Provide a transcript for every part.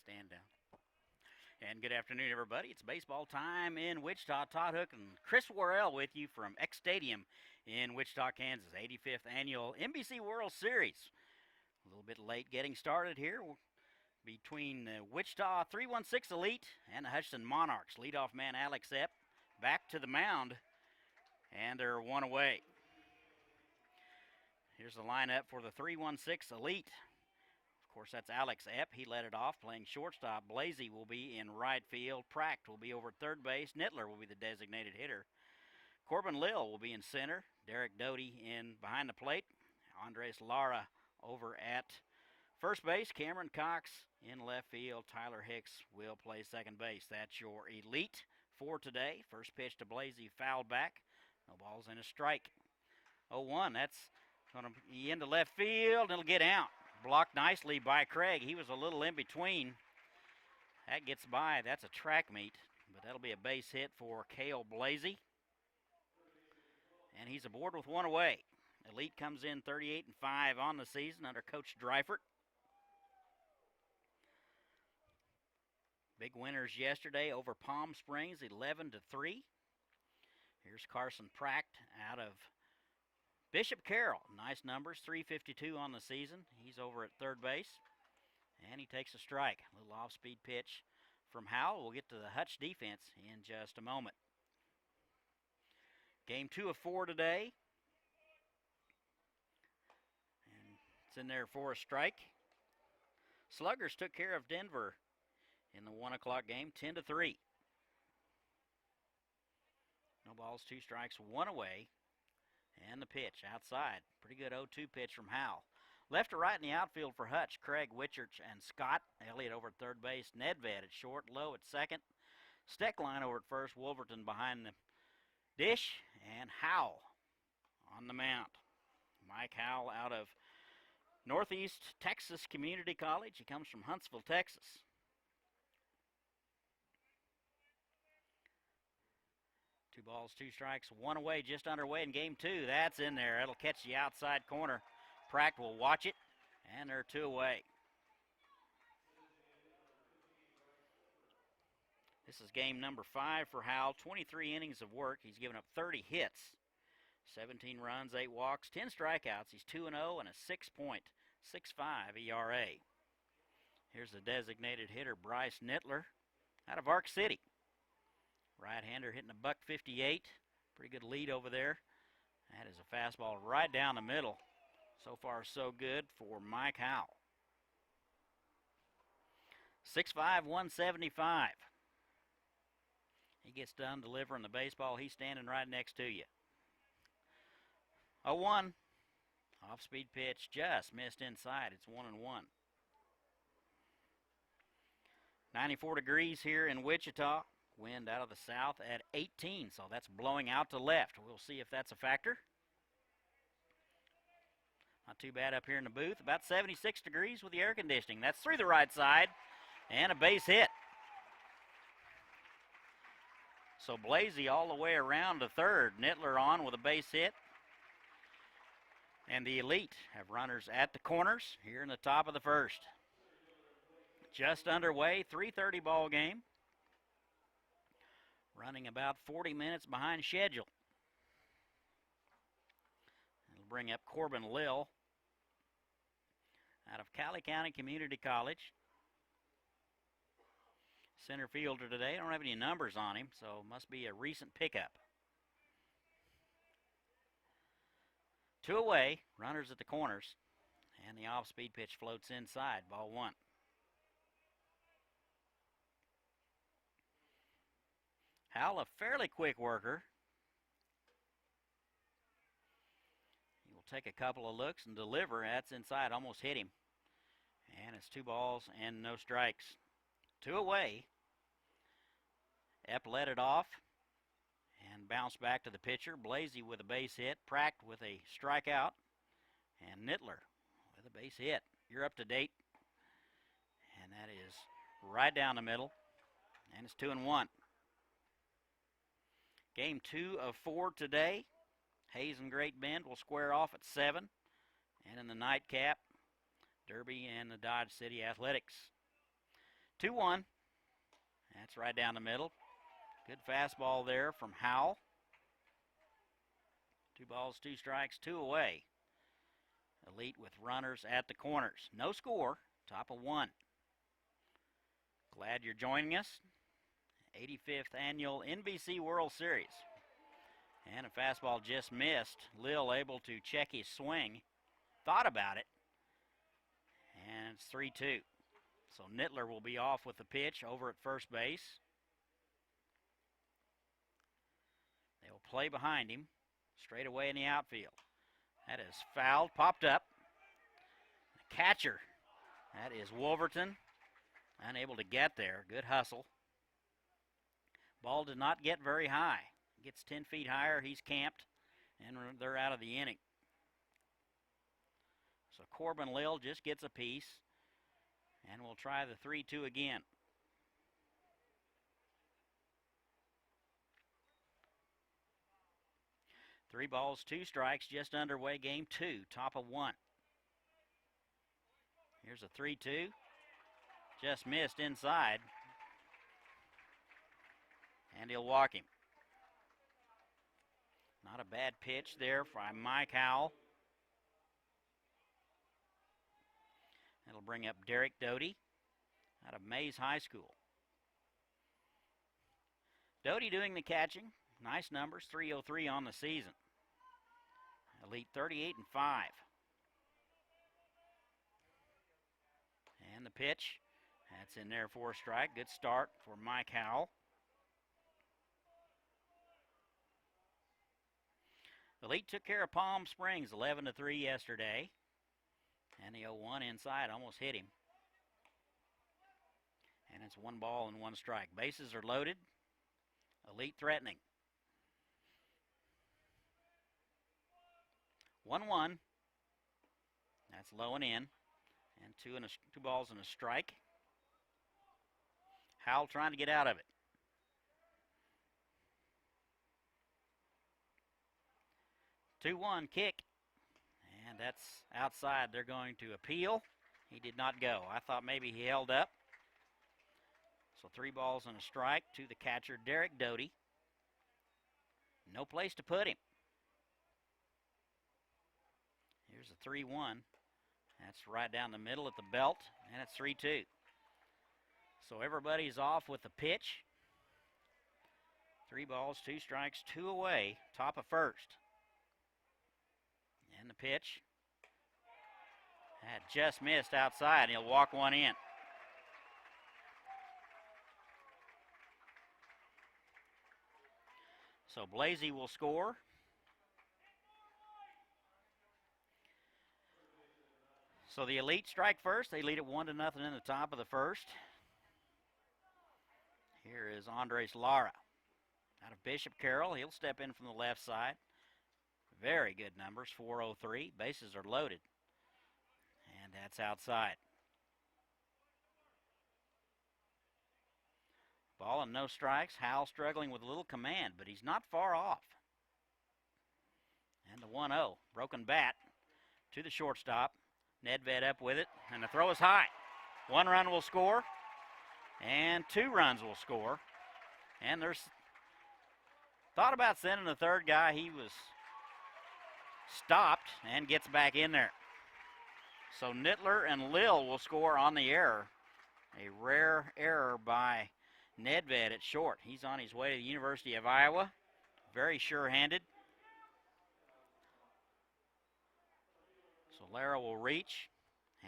Stand down. And good afternoon, everybody. It's baseball time in Wichita. Todd Hook and Chris Worrell with you from X Stadium in Wichita, Kansas. 85th Annual NBC World Series. A little bit late getting started here between the Wichita 316 Elite and the Hutchinson Monarchs. Leadoff man Alex Epp back to the mound, and they're one away. Here's the lineup for the 316 Elite. Of course, that's Alex Epp. He led it off playing shortstop. Blasey will be in right field. Pracht will be over at third base. Nittler will be the designated hitter. Corbin Lill will be in center. Derek Doty in behind the plate. Andres Lara over at first base. Cameron Cox in left field. Tyler Hicks will play second base. That's your Elite for today. First pitch to Blasey, fouled back. No balls and a strike. 0-1. That's going to be into left field. It'll get out. Blocked nicely by Craig. He was a little in between. That gets by. That's a track meet, but that'll be a base hit for Cale Blasey. And he's aboard with one away. Elite comes in 38-5 on the season under Coach Dreifert. Big winners yesterday over Palm Springs, 11-3. Here's Carson Pracht out of Bishop Carroll. Nice numbers, 352 on the season. He's over at third base, and he takes a strike. A little off-speed pitch from Howell. We'll get to the Hutch defense in just a moment. Game 2 of 4 today. And it's in there for a strike. Sluggers took care of Denver in the 1 o'clock game, 10-3. No balls, 2 strikes, 1 away. And the pitch outside. Pretty good 0-2 pitch from Howell. Left to right in the outfield for Hutch. Craig, Witchert, and Scott. Elliott over at third base. Nedved at short. Lowe at second. Steckline over at first. Wolverton behind the dish. And Howell on the mound. Mike Howell out of Northeast Texas Community College. He comes from Huntsville, Texas. Two balls, 2 strikes, 1 away, just underway in game 2. That's in there. It'll catch the outside corner. Pracht will watch it, and they're 2 away. This is game number 5 for Howell. 23 innings of work. He's given up 30 hits, 17 runs, 8 walks, 10 strikeouts. He's 2-0 and a 6.65 ERA. Here's the designated hitter, Bryce Nittler, out of Ark City. Right-hander hitting a .158. Pretty good lead over there. That is a fastball right down the middle. So far, so good for Mike Howell. 6'5", 175. He gets done delivering the baseball. He's standing right next to you. 0-1. Off-speed pitch just missed inside. It's 1-1. 94 degrees here in Wichita. Wind out of the south at 18, so that's blowing out to left. We'll see if that's a factor. Not too bad up here in the booth. About 76 degrees with the air conditioning. That's through the right side, and a base hit. So Blasey all the way around to third. Nittler on with a base hit. And the Elite have runners at the corners here in the top of the first. Just underway, 3:30 ball game. Running about 40 minutes behind schedule. It'll bring up Corbin Lill out of Cali County Community College. Center fielder today. Don't have any numbers on him, so must be a recent pickup. 2 away, runners at the corners, and the off-speed pitch floats inside, ball 1. Howell, a fairly quick worker. He will take a couple of looks and deliver. That's inside, almost hit him. And it's 2 balls and no strikes. 2 away. Epp led it off and bounced back to the pitcher. Blasey with a base hit. Pracht with a strikeout. And Nittler with a base hit. You're up to date. And that is right down the middle. And it's 2-1. Game 2 of 4 today. Hayes and Great Bend will square off at 7. And in the nightcap, Derby and the Dodge City Athletics. 2-1. That's right down the middle. Good fastball there from Howell. 2 balls, 2 strikes, 2 away. Elite with runners at the corners. No score, top of 1. Glad you're joining us. 85th annual NBC World Series. And a fastball just missed. Lil able to check his swing. Thought about it. And it's 3-2. So Nittler will be off with the pitch over at first base. They will play behind him. Straight away in the outfield. That is fouled, popped up. The catcher, that is Wolverton. Unable to get there. Good hustle. Ball did not get very high. Gets 10 feet higher, he's camped, and they're out of the inning. So Corbin Lil just gets a piece, and we'll try the 3-2 again. Three balls, 2 strikes, just underway, game 2, top of 1. Here's a 3-2. Just missed inside. And he'll walk him. Not a bad pitch there from Mike Howell. That'll bring up Derek Doty out of Mays High School. Doty doing the catching. Nice numbers, 303 on the season. Elite 38-5. And the pitch. That's in there for a strike. Good start for Mike Howell. Elite took care of Palm Springs 11-3 yesterday. And the 0-1 inside almost hit him. And it's 1 ball and 1 strike. Bases are loaded. Elite threatening. 1-1. That's low and in. And 2 balls and a strike. Howell trying to get out of it. Two-1 kick. And that's outside. They're going to appeal. He did not go. I thought maybe he held up. So 3 balls and a strike to the catcher, Derek Doty. No place to put him. Here's a 3-1. That's right down the middle at the belt, and it's 3-2. So everybody's off with the pitch. 3 balls, 2 strikes, 2 away, top of first. And the pitch. That just missed outside, and he'll walk 1 in. So Blasey will score. So the Elite strike first. They lead it 1-0 in the top of the first. Here is Andres Lara out of Bishop Carroll. He'll step in from the left side. Very good numbers, 403. Bases are loaded. And that's outside. Ball and no strikes. Howell struggling with a little command, but he's not far off. And the 1-0. Broken bat to the shortstop. Nedved up with it, and the throw is high. 1 run will score, and 2 runs will score. And there's thought about sending the third guy. He was stopped and gets back in there. So Nittler and Lil will score on the error. A rare error by Nedved at short. He's on his way to the University of Iowa. Very sure-handed. So Lara will reach,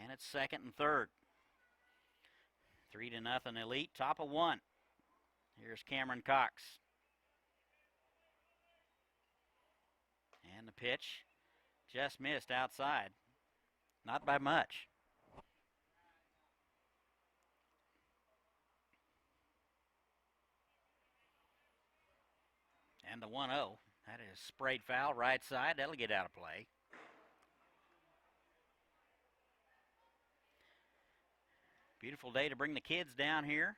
and it's second and third. 3-0 Elite, top of 1. Here's Cameron Cox. And the pitch just missed outside. Not by much. And the 1-0. That is sprayed foul right side. That'll get out of play. Beautiful day to bring the kids down here.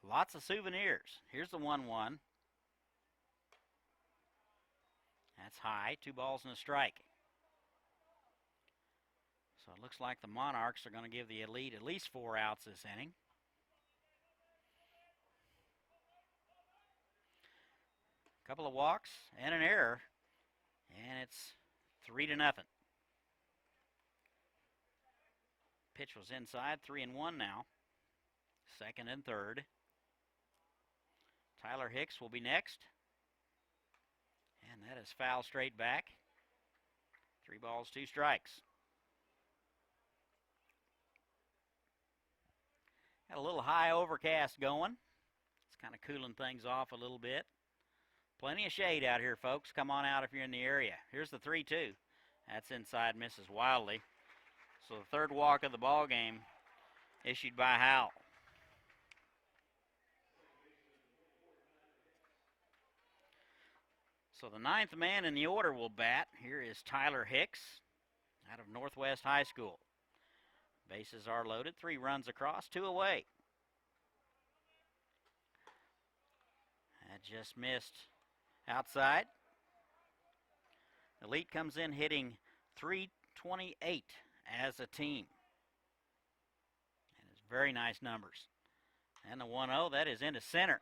Lots of souvenirs. Here's the 1-1. That's high. 2 balls and a strike. So it looks like the Monarchs are going to give the Elite at least 4 outs this inning. A couple of walks and an error, and it's 3-0. Pitch was inside, 3-1 now. Second and third. Tyler Hicks will be next. And that is foul straight back. 3 balls, 2 strikes. Got a little high overcast going. It's kind of cooling things off a little bit. Plenty of shade out here, folks. Come on out if you're in the area. Here's the 3-2. That's inside, misses wildly. So the third walk of the ball game issued by Howell. So the 9th man in the order will bat. Here is Tyler Hicks out of Northwest High School. Bases are loaded. 3 runs across, 2 away. That just missed outside. Elite comes in hitting .328 as a team. And it's very nice numbers. And the 1-0, that is into center.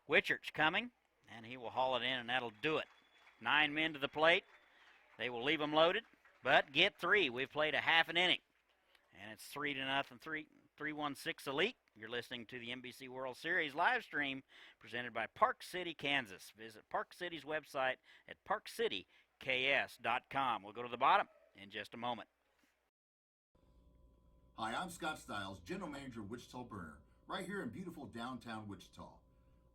Witchert's coming, and he will haul it in, and that'll do it. 9 men to the plate. They will leave them loaded, but get 3. We've played a half an inning. And it's 3-0, 3-1-6 Elite. You're listening to the NBC World Series live stream presented by Park City, Kansas. Visit Park City's website at parkcityks.com. We'll go to the bottom in just a moment. Hi, I'm Scott Stiles, General Manager of Wichita Burner, right here in beautiful downtown Wichita.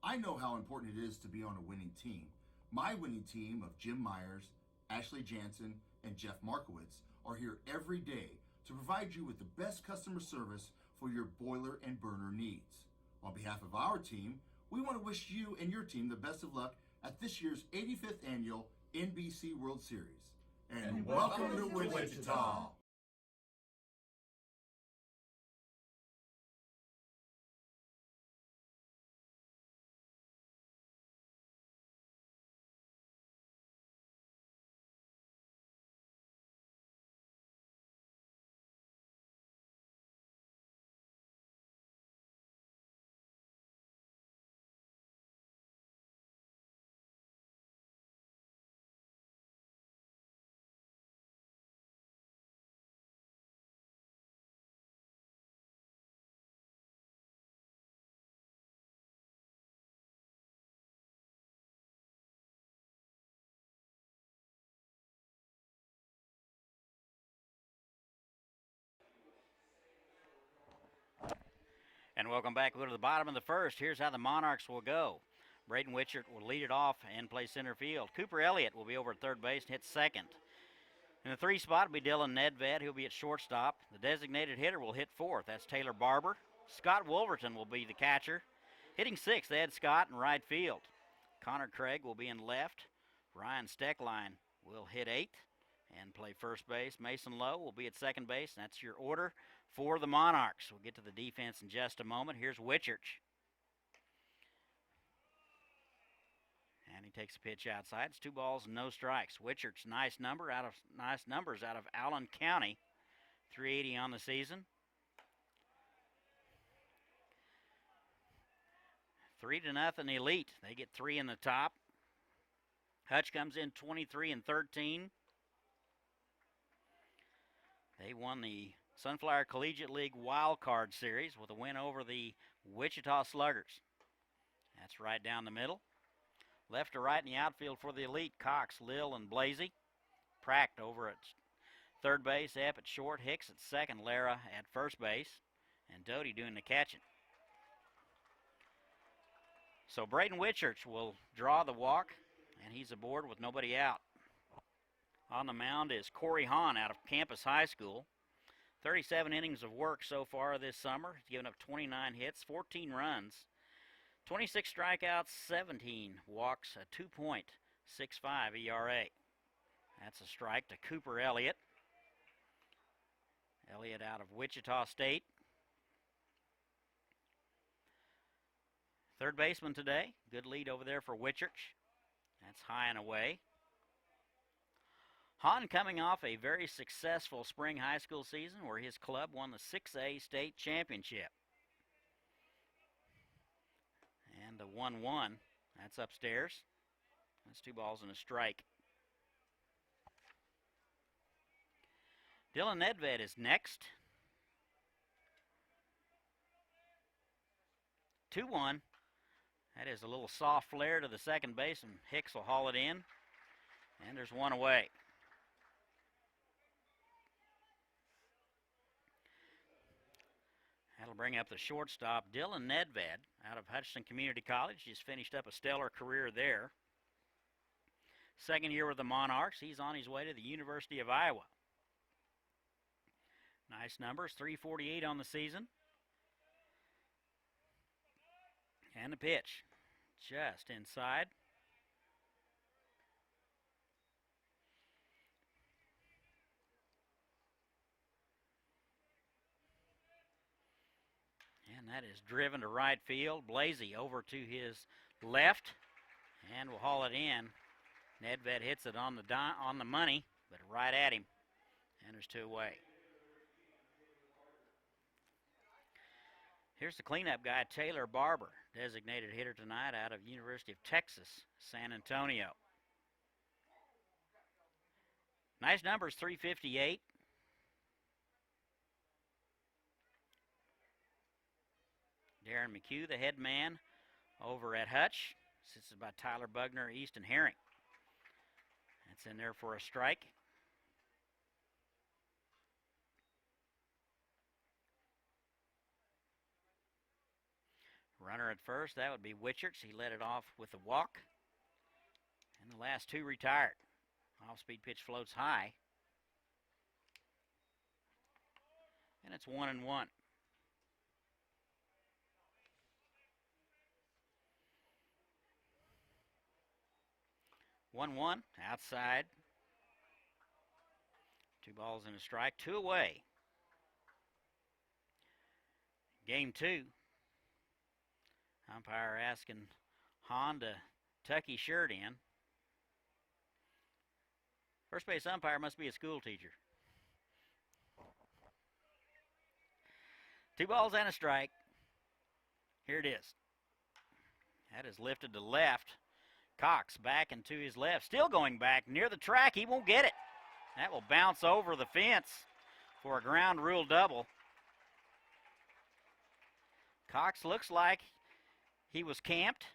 I know how important it is to be on a winning team. My winning team of Jim Myers, Ashley Jansen, and Jeff Markowitz are here every day to provide you with the best customer service for your boiler and burner needs. On behalf of our team, we want to wish you and your team the best of luck at this year's 85th Annual NBC World Series. And welcome to Wichita! And welcome back. We'll go to the bottom of the first. Here's how the Monarchs will go. Braden Witchert will lead it off and play center field. Cooper Elliott will be over at third base and hit second. In the 3 spot will be Dylan Nedved. He'll be at shortstop. The designated hitter will hit fourth. That's Taylor Barber. Scott Wolverton will be the catcher. Hitting sixth, Ed Scott in right field. Connor Craig will be in left. Ryan Steckline will hit eighth and play first base. Mason Lowe will be at second base. And that's your order for the Monarchs. We'll get to the defense in just a moment. Here's Witchert. And he takes a pitch outside. It's 2 balls and no strikes. Witchert's nice numbers out of Allen County. 380 on the season. 3-0 Elite. They get 3 in the top. Hutch comes in 23-13. They won the Sunflower Collegiate League Wild Card Series with a win over the Wichita Sluggers. That's right down the middle. Left to right in the outfield for the Elite, Cox, Lill, and Blasey. Pracht over at third base, Epp at short, Hicks at second, Lara at first base, and Doty doing the catching. So Braden Witchert will draw the walk, and he's aboard with nobody out. On the mound is Corey Hahn out of Campus High School. 37 innings of work so far this summer. He's given up 29 hits, 14 runs, 26 strikeouts, 17 walks, a 2.65 ERA. That's a strike to Cooper Elliott. Elliott out of Wichita State. Third baseman today. Good lead over there for Witchert. That's high and away. Hahn coming off a very successful spring high school season where his club won the 6A state championship. And the 1-1, that's upstairs. That's 2 balls and a strike. Dylan Nedved is next. 2-1. That is a little soft flare to the second base, and Hicks will haul it in. And there's 1 away. That'll bring up the shortstop, Dylan Nedved, out of Hutchinson Community College. He's finished up a stellar career there. Second year with the Monarchs. He's on his way to the University of Iowa. Nice numbers, 348 on the season. And the pitch, just inside. And that is driven to right field. Blasey over to his left, and will haul it in. Nedved hits it on the money, but right at him, and there's 2 away. Here's the cleanup guy, Taylor Barber, designated hitter tonight out of University of Texas, San Antonio. Nice numbers, 358. Darren McHugh, the head man over at Hutch. This is by Tyler Bugner, Easton Herring. That's in there for a strike. Runner at first, that would be Wichards. He led it off with a walk. And the last 2 retired. Off-speed pitch floats high. And it's 1-1. One outside. 2 balls and a strike, 2 away. Game 2. Umpire asking Hahn to tuck his shirt in. First base umpire must be a school teacher. 2 balls and a strike. Here it is. That is lifted to left. Cox back and to his left. Still going back near the track. He won't get it. That will bounce over the fence for a ground rule double. Cox looks like he was camped.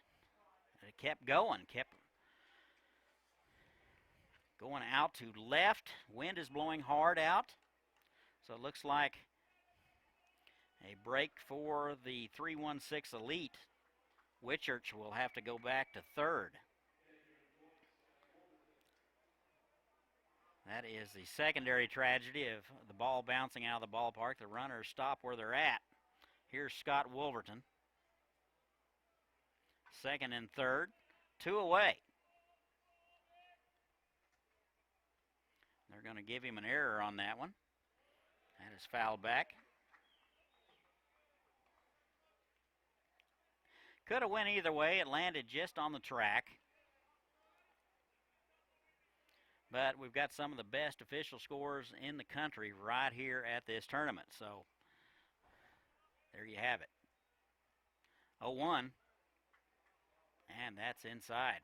It kept going out to left. Wind is blowing hard out. So it looks like a break for the 316 Elite. Wichards will have to go back to third. That is the secondary tragedy of the ball bouncing out of the ballpark. The runners stop where they're at. Here's Scott Wolverton. Second and third, 2 away. They're going to give him an error on that one. That is fouled back. Could have went either way. It landed just on the track. But we've got some of the best official scores in the country right here at this tournament. So there you have it. 0-1. And that's inside.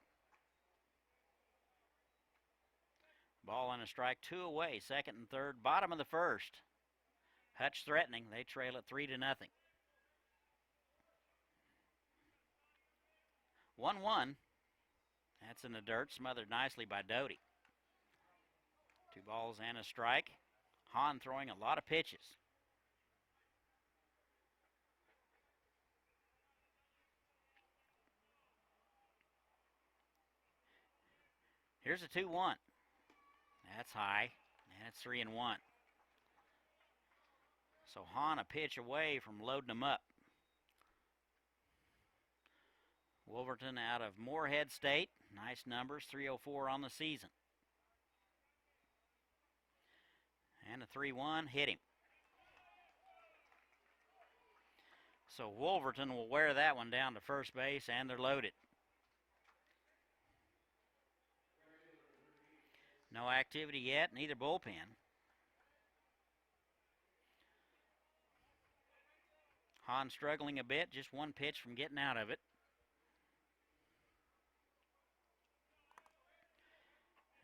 Ball and a strike, 2 away. Second and third, bottom of the first. Hutch threatening. They trail it 3-0. 1-1. That's in the dirt, smothered nicely by Doty. 2 balls and a strike. Hahn throwing a lot of pitches. Here's a 2-1. That's high, and it's 3-1. So Hahn a pitch away from loading them up. Wolverton out of Moorhead State. Nice numbers, 304 on the season. And a 3-1 hit him. So Wolverton will wear that one down to first base, and they're loaded. No activity yet, neither bullpen. Hahn struggling a bit, just one pitch from getting out of it.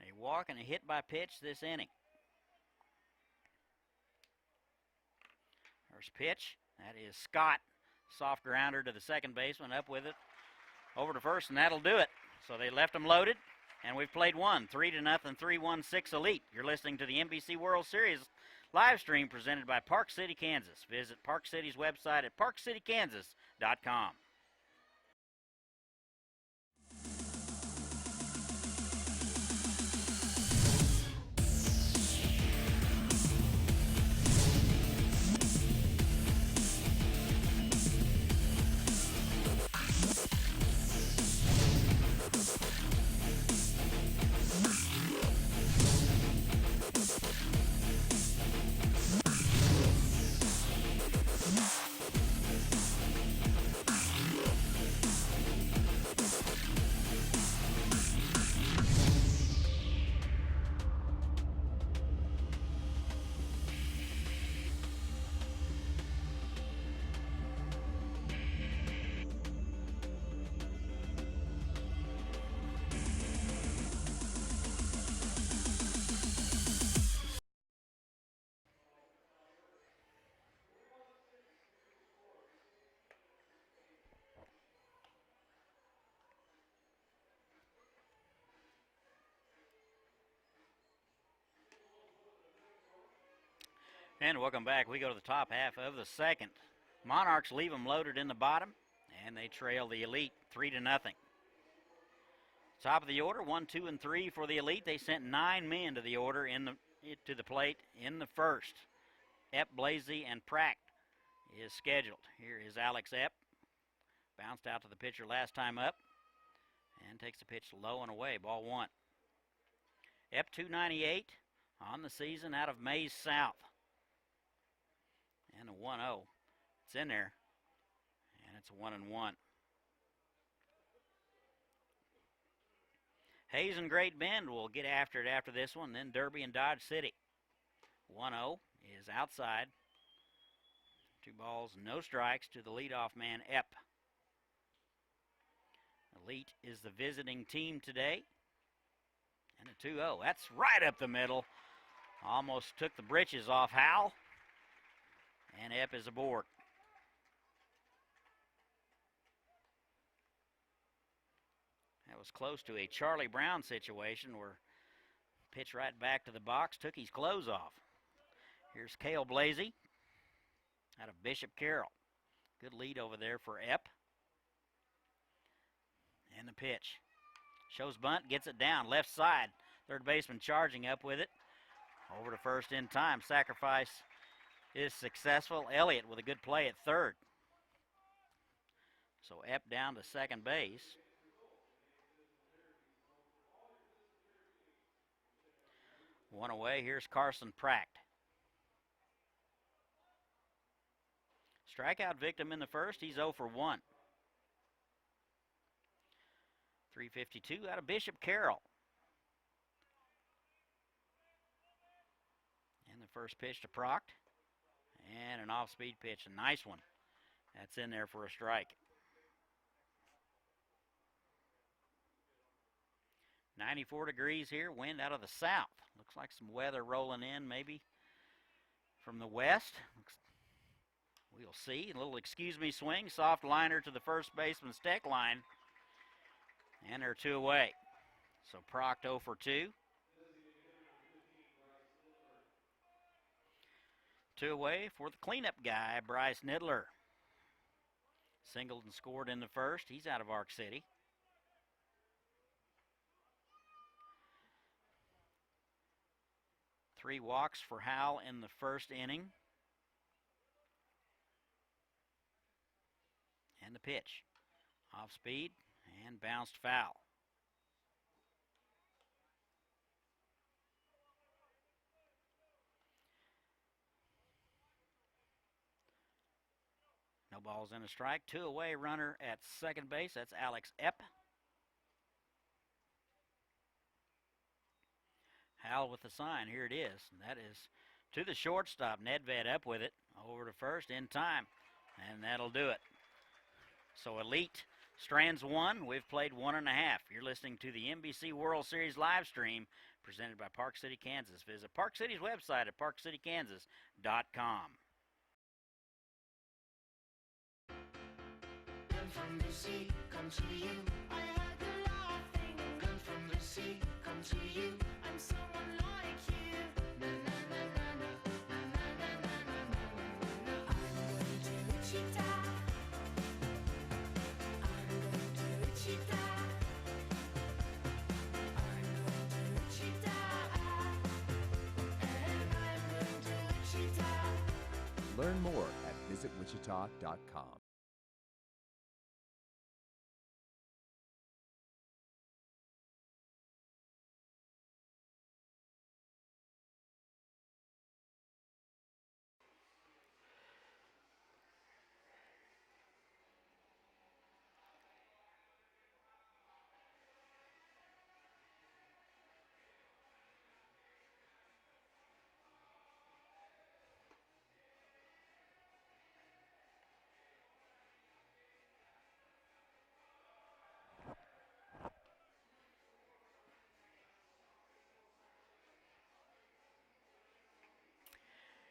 A walk and a hit by pitch this inning. First pitch, that is Scott. Soft grounder to the second baseman, up with it, over to first, and that'll do it. So they left them loaded, and we've played one, 3-0, 3-1-6 Elite. You're listening to the NBC World Series live stream presented by Park City, Kansas. Visit Park City's website at parkcitykansas.com. And welcome back. We go to the top half of the second. Monarchs leave them loaded in the bottom, and they trail the Elite 3-0. Top of the order, 1, 2, and 3 for the Elite. They sent 9 men to the order to the plate in the first. Epp, Blasey, and Pratt is scheduled. Here is Alex Epp. Bounced out to the pitcher last time up, and takes the pitch low and away. Ball 1. Epp, 298 on the season out of Mays South. And a 1-0. It's in there. And it's a 1-1. Hayes and Great Bend will get after it after this one. Then Derby and Dodge City. 1-0 is outside. 2 balls, no strikes to the leadoff man, Epp. Elite is the visiting team today. And a 2-0. That's right up the middle. Almost took the britches off Howell. And Epp is aboard. That was close to a Charlie Brown situation where pitch right back to the box, took his clothes off. Here's Cale Blasey out of Bishop Carroll. Good lead over there for Epp. And the pitch. Shows bunt, gets it down, left side. Third baseman charging up with it. Over to first in time. Sacrifice is successful. Elliott with a good play at third. So Epp down to second base. One away. Here's Carson Pratt. Strikeout victim in the first. He's 0 for 1. 352 out of Bishop Carroll. And the first pitch to Proct. And an off-speed pitch, a nice one. That's in there for a strike. 94 degrees here, wind out of the south. Looks like some weather rolling in maybe from the west. We'll see. A little excuse me swing, soft liner to the first baseman's deck line. And they're 2 away. So Proct 0 for 2. 2 away for the cleanup guy, Bryce Nidler. Singled and scored in the first. He's out of Ark City. Three walks for Howell in the first inning. And the pitch. Off speed and bounced foul. No balls and a strike. 2 away runner at second base. That's Alex Epp. Hal with the sign. Here it is. That is to the shortstop. Nedved up with it. Over to first in time. And that'll do it. So Elite strands 1. We've played 1.5. You're listening to the NBC World Series live stream presented by Park City, Kansas. Visit Park City's website at parkcitykansas.com. Learn from the sea, come to you. I heard the laughing. Learn from the sea, come to you. I'm someone like you. Na na na na na na na na na na na. I'm going to Wichita. I'm going to Wichita. I'm going to Wichita. And I'm going to Wichita. Learn more at visitwichita.com.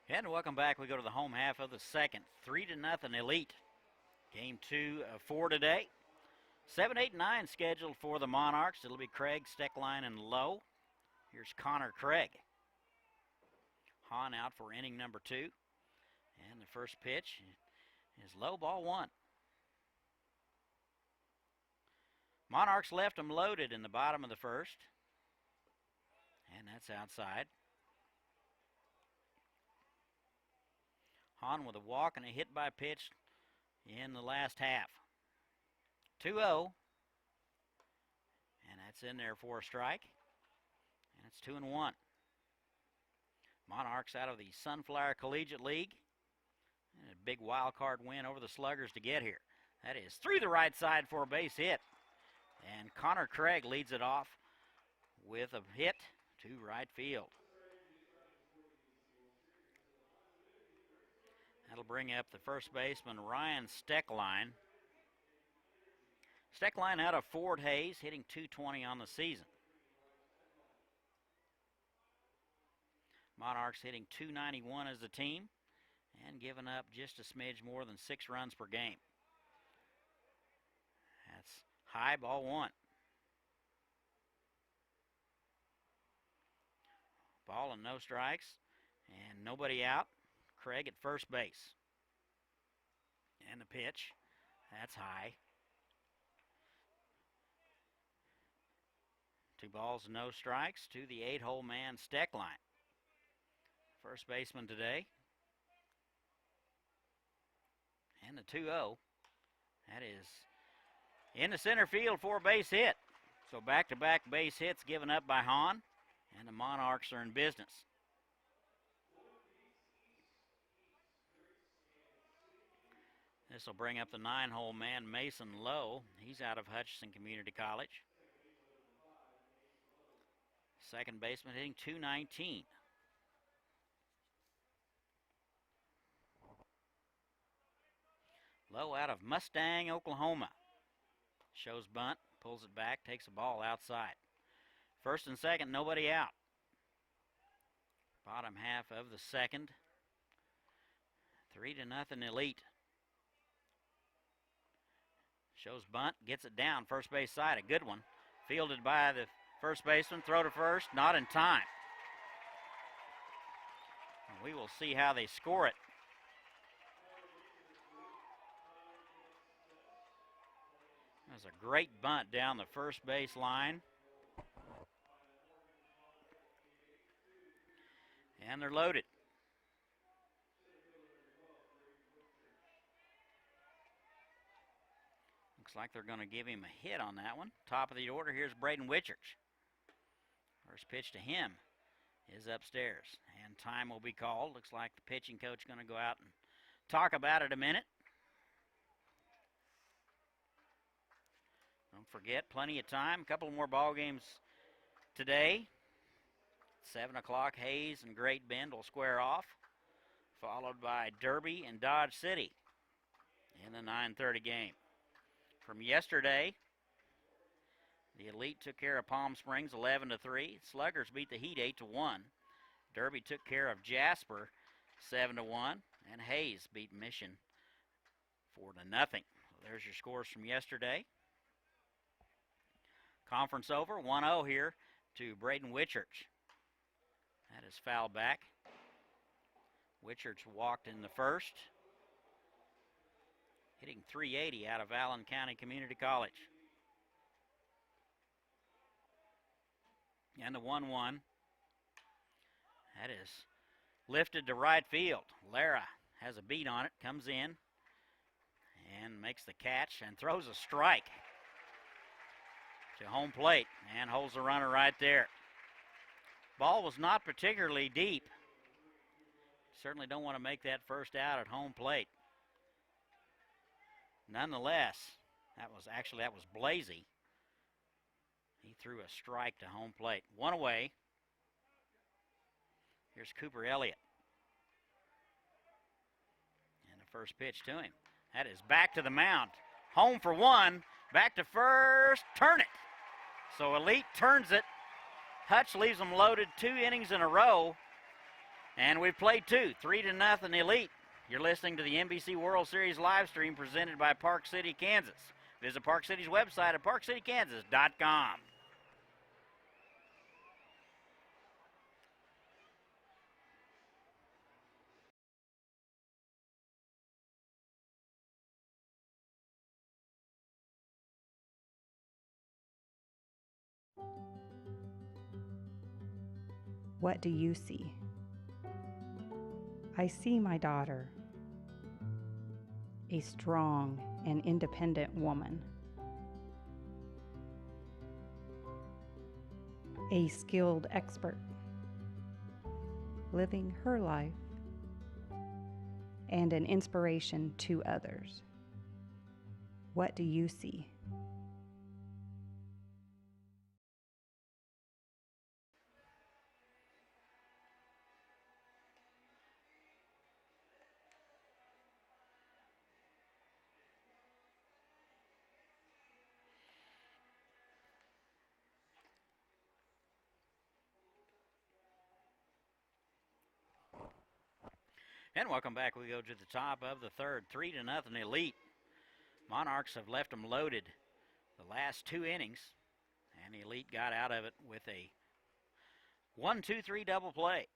And welcome back. We go to the home half of the second. 3-0 Elite. Game 2 of 4 today. 7, 8, 9 scheduled for the Monarchs. It'll be Craig, Steckline, and Lowe. Here's Connor Craig. Hahn out for inning number 2. And the first pitch is low, ball 1. Monarchs left them loaded in the bottom of the first. And that's outside. Hahn with a walk and a hit by pitch in the last half. 2-0. And that's in there for a strike. And it's 2-1. Monarchs out of the Sunflower Collegiate League. And a big wild card win over the Sluggers to get here. That is through the right side for a base hit. And Connor Craig leads it off with a hit to right field. That'll bring up the first baseman, Ryan Steckline. Steckline out of Fort Hays, hitting .220 on the season. Monarchs hitting .291 as a team and giving up just a smidge more than 6 runs per game. That's high, ball 1. Ball and no strikes and nobody out. Craig at first base. And the pitch. That's high. 2 balls, no strikes to the 8-hole man, Steckline. First baseman today. And the 2-0. That is in the center field for a base hit. So back-to-back base hits given up by Hahn. And the Monarchs are in business. This will bring up the 9-hole man, Mason Lowe. He's out of Hutchinson Community College. Second baseman hitting .219. Lowe out of Mustang, Oklahoma. Shows bunt, pulls it back, takes the ball outside. First and second, nobody out. Bottom half of the second. 3-0 Elite. Shows bunt, gets it down, first base side, a good one. Fielded by the first baseman, throw to first, not in time. And we will see how they score it. That's a great bunt down the first base line. And they're loaded. Looks like they're going to give him a hit on that one. Top of the order, here's Braden Witchurch. First pitch to him is upstairs. And time will be called. Looks like the pitching coach is going to go out and talk about it a minute. Don't forget, plenty of time. A couple more ball games today. 7 o'clock, Hayes and Great Bend will square off, followed by Derby and Dodge City in the 9:30 game. From yesterday, the Elite took care of Palm Springs 11-3. Sluggers beat the Heat 8-1. Derby took care of Jasper 7-1, and Hayes beat Mission 4-0. There's your scores from yesterday. Conference over, 1-0 here to Braden Whitchurch. That is foul back. Whitchurch walked in the first, hitting .380 out of Allen County Community College. And the 1-1. That is lifted to right field. Lara has a beat on it, comes in and makes the catch and throws a strike to home plate and holds the runner right there. Ball was not particularly deep. Certainly don't want to make that first out at home plate. Nonetheless, that was Blasey. He threw a strike to home plate. One away. Here's Cooper Elliott. And the first pitch to him. That is back to the mound. Home for one. Back to first. Turn it. So Elite turns it. Hutch leaves them loaded 2 innings in a row. And we've played 2. 3-0 Elite. You're listening to the NBC World Series live stream presented by Park City, Kansas. Visit Park City's website at parkcitykansas.com. What do you see? I see my daughter, a strong and independent woman, a skilled expert, living her life, and an inspiration to others. What do you see? And welcome back. We go to the top of the third. 3-0 Elite. Monarchs have left them loaded the last 2 innings. And the Elite got out of it with a 1-2-3 double play.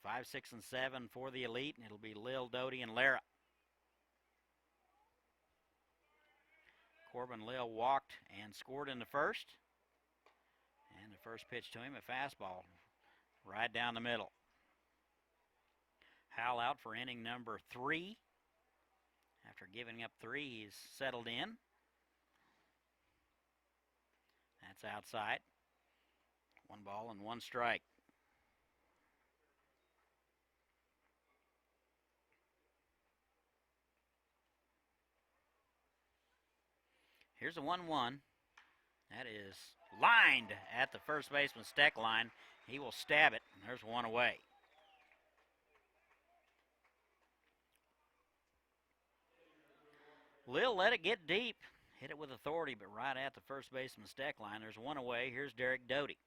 5, 6, and 7 for the Elite. And it'll be Lil, Doty, and Lara. Corbin Lil walked and scored in the first. And the first pitch to him, a fastball right down the middle. Howell out for inning number 3. After giving up 3, he's settled in. That's outside. 1 ball and 1 strike. Here's a 1-1. That is lined at the first baseman's deck line. He will stab it, and there's 1 away. Lil let it get deep, hit it with authority, but right at the first baseman's deck line. There's 1 away. Here's Derek Doty.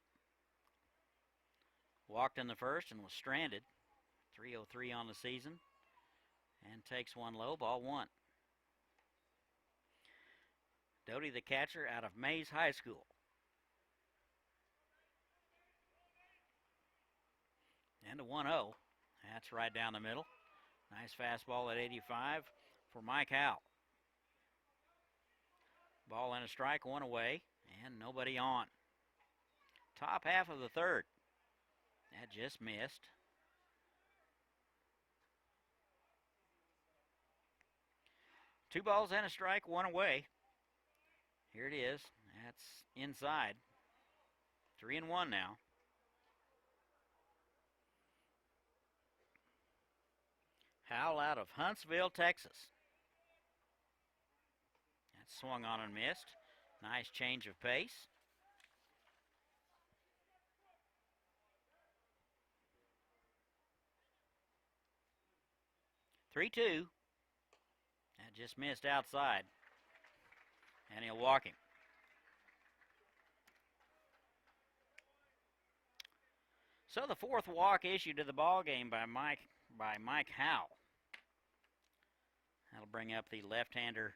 Walked in the first and was stranded. 303 on the season. And takes 1 low, ball 1. Doty, the catcher, out of Mays High School. And a 1-0. That's right down the middle. Nice fastball at 85 for Mike Howell. Ball and a strike, 1 away, and nobody on. Top half of the third. That just missed. Two balls and a strike, 1 away. Here it is. That's inside. 3-1 now. Howell out of Huntsville, Texas. That swung on and missed. Nice change of pace. 3-2. That just missed outside. And he'll walk him. So the fourth walk issued to the ball game by Mike Howe. That'll bring up the left-hander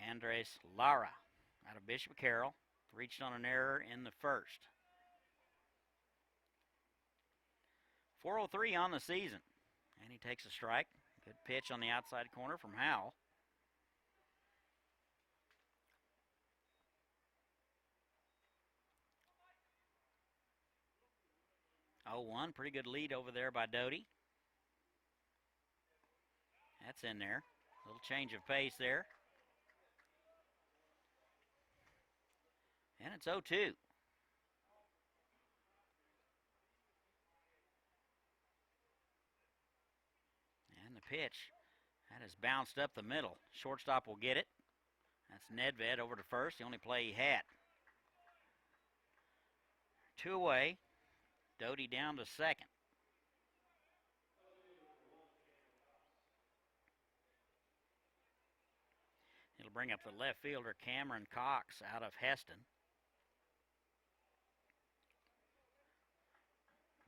Andres Lara out of Bishop Carroll. Reached on an error in the first. 4:03 on the season. And he takes a strike. Good pitch on the outside corner from Howe. Oh, 1, pretty good lead over there by Doty. That's in there. A little change of pace there. And it's 0-2. And the pitch. That is bounced up the middle. Shortstop will get it. That's Nedved over to first, the only play he had. 2 away. Doty down to second. It'll bring up the left fielder Cameron Cox out of Heston.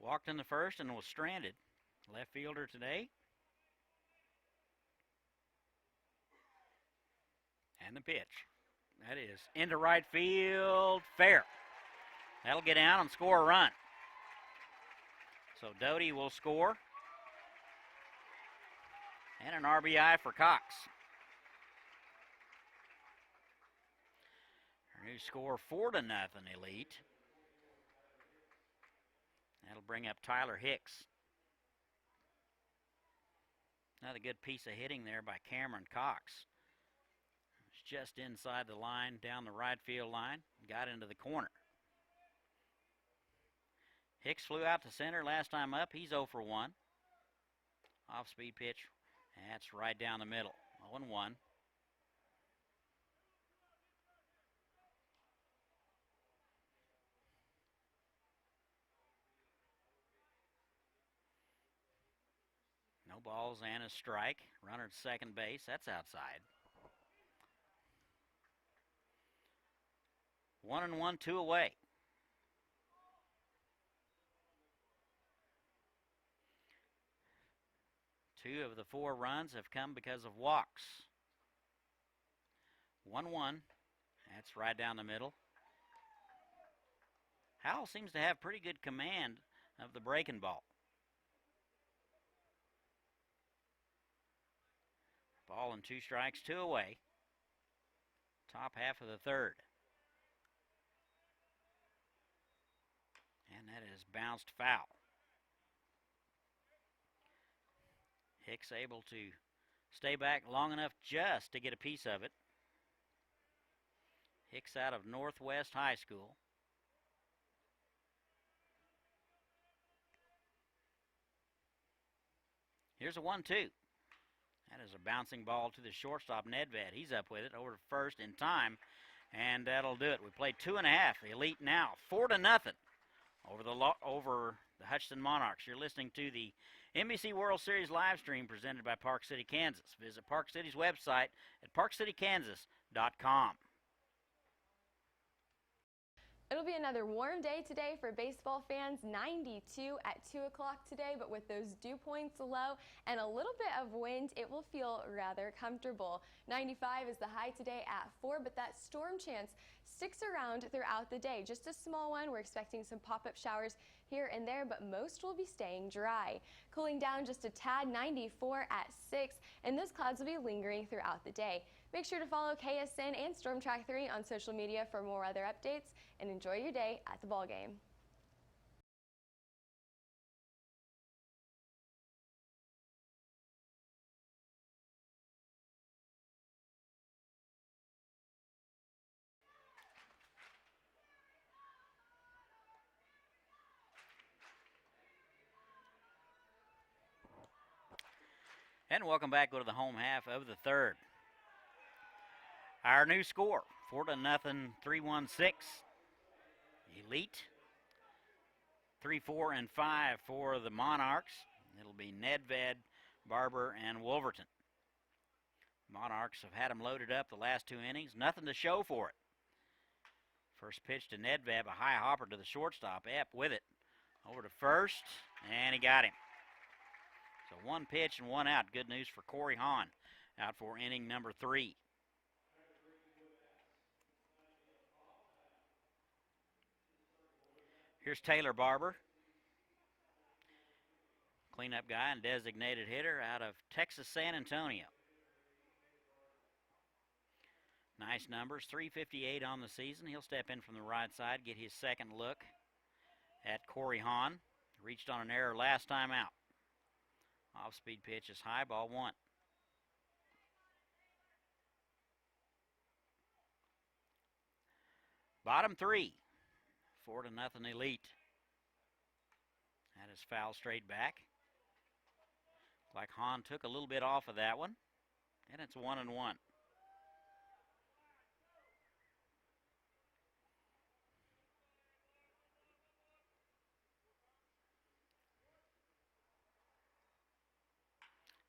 Walked in the first and was stranded. Left fielder today. And the pitch. That is into right field, fair. That'll get down and score a run. So Doty will score. And an RBI for Cox. Our new score 4-0 Elite. That'll bring up Tyler Hicks. Another good piece of hitting there by Cameron Cox. It's just inside the line, down the right field line, got into the corner. Hicks flew out to center last time up. He's 0 for 1. Off-speed pitch. That's right down the middle. 0-1. No balls and a strike. Runner at second base. That's outside. 1-1, 2 away. Two of the 4 runs have come because of walks. 1-1. That's right down the middle. Howell seems to have pretty good command of the breaking ball. Ball and 2 strikes, 2 away. Top half of the third. And that is bounced foul. Hicks able to stay back long enough just to get a piece of it. Hicks out of Northwest High School. Here's a 1-2. That is a bouncing ball to the shortstop, Nedved. He's up with it over to first in time, and that'll do it. We played 2.5. The Elite now 4-0 over the Hutchinson Monarchs. You're listening to the NBC World Series live stream presented by Park City, Kansas. Visit Park City's website at parkcitykansas.com. It'll be another warm day today for baseball fans, 92 at 2 o'clock today, but with those dew points low and a little bit of wind, it will feel rather comfortable. 95 is the high today at 4, but that storm chance sticks around throughout the day. Just a small one. We're expecting some pop-up showers here and there, but most will be staying dry. Cooling down just a tad, 94 at 6, and those clouds will be lingering throughout the day. Make sure to follow KSN and Storm Track 3 on social media for more weather updates, and enjoy your day at the ball game. And welcome back. Go to the home half of the third. Our new score, 4-0, 3-1-6. Elite. 3-4-5 for the Monarchs. It'll be Nedved Barber, and Wolverton. Monarchs have had them loaded up the last 2 innings. Nothing to show for it. First pitch to Nedved, a high hopper to the shortstop. Epp with it. Over to first, and he got him. So 1 pitch and 1 out. Good news for Corey Hahn out for inning number 3. Here's Taylor Barber. Cleanup guy and designated hitter out of Texas San Antonio. Nice numbers, 358 on the season. He'll step in from the right side, get his second look at Corey Hahn. Reached on an error last time out. Off-speed pitch is high, ball 1. Bottom 3, 4-0 Elite. That is foul straight back. Like Hahn took a little bit off of that one, and it's 1-1.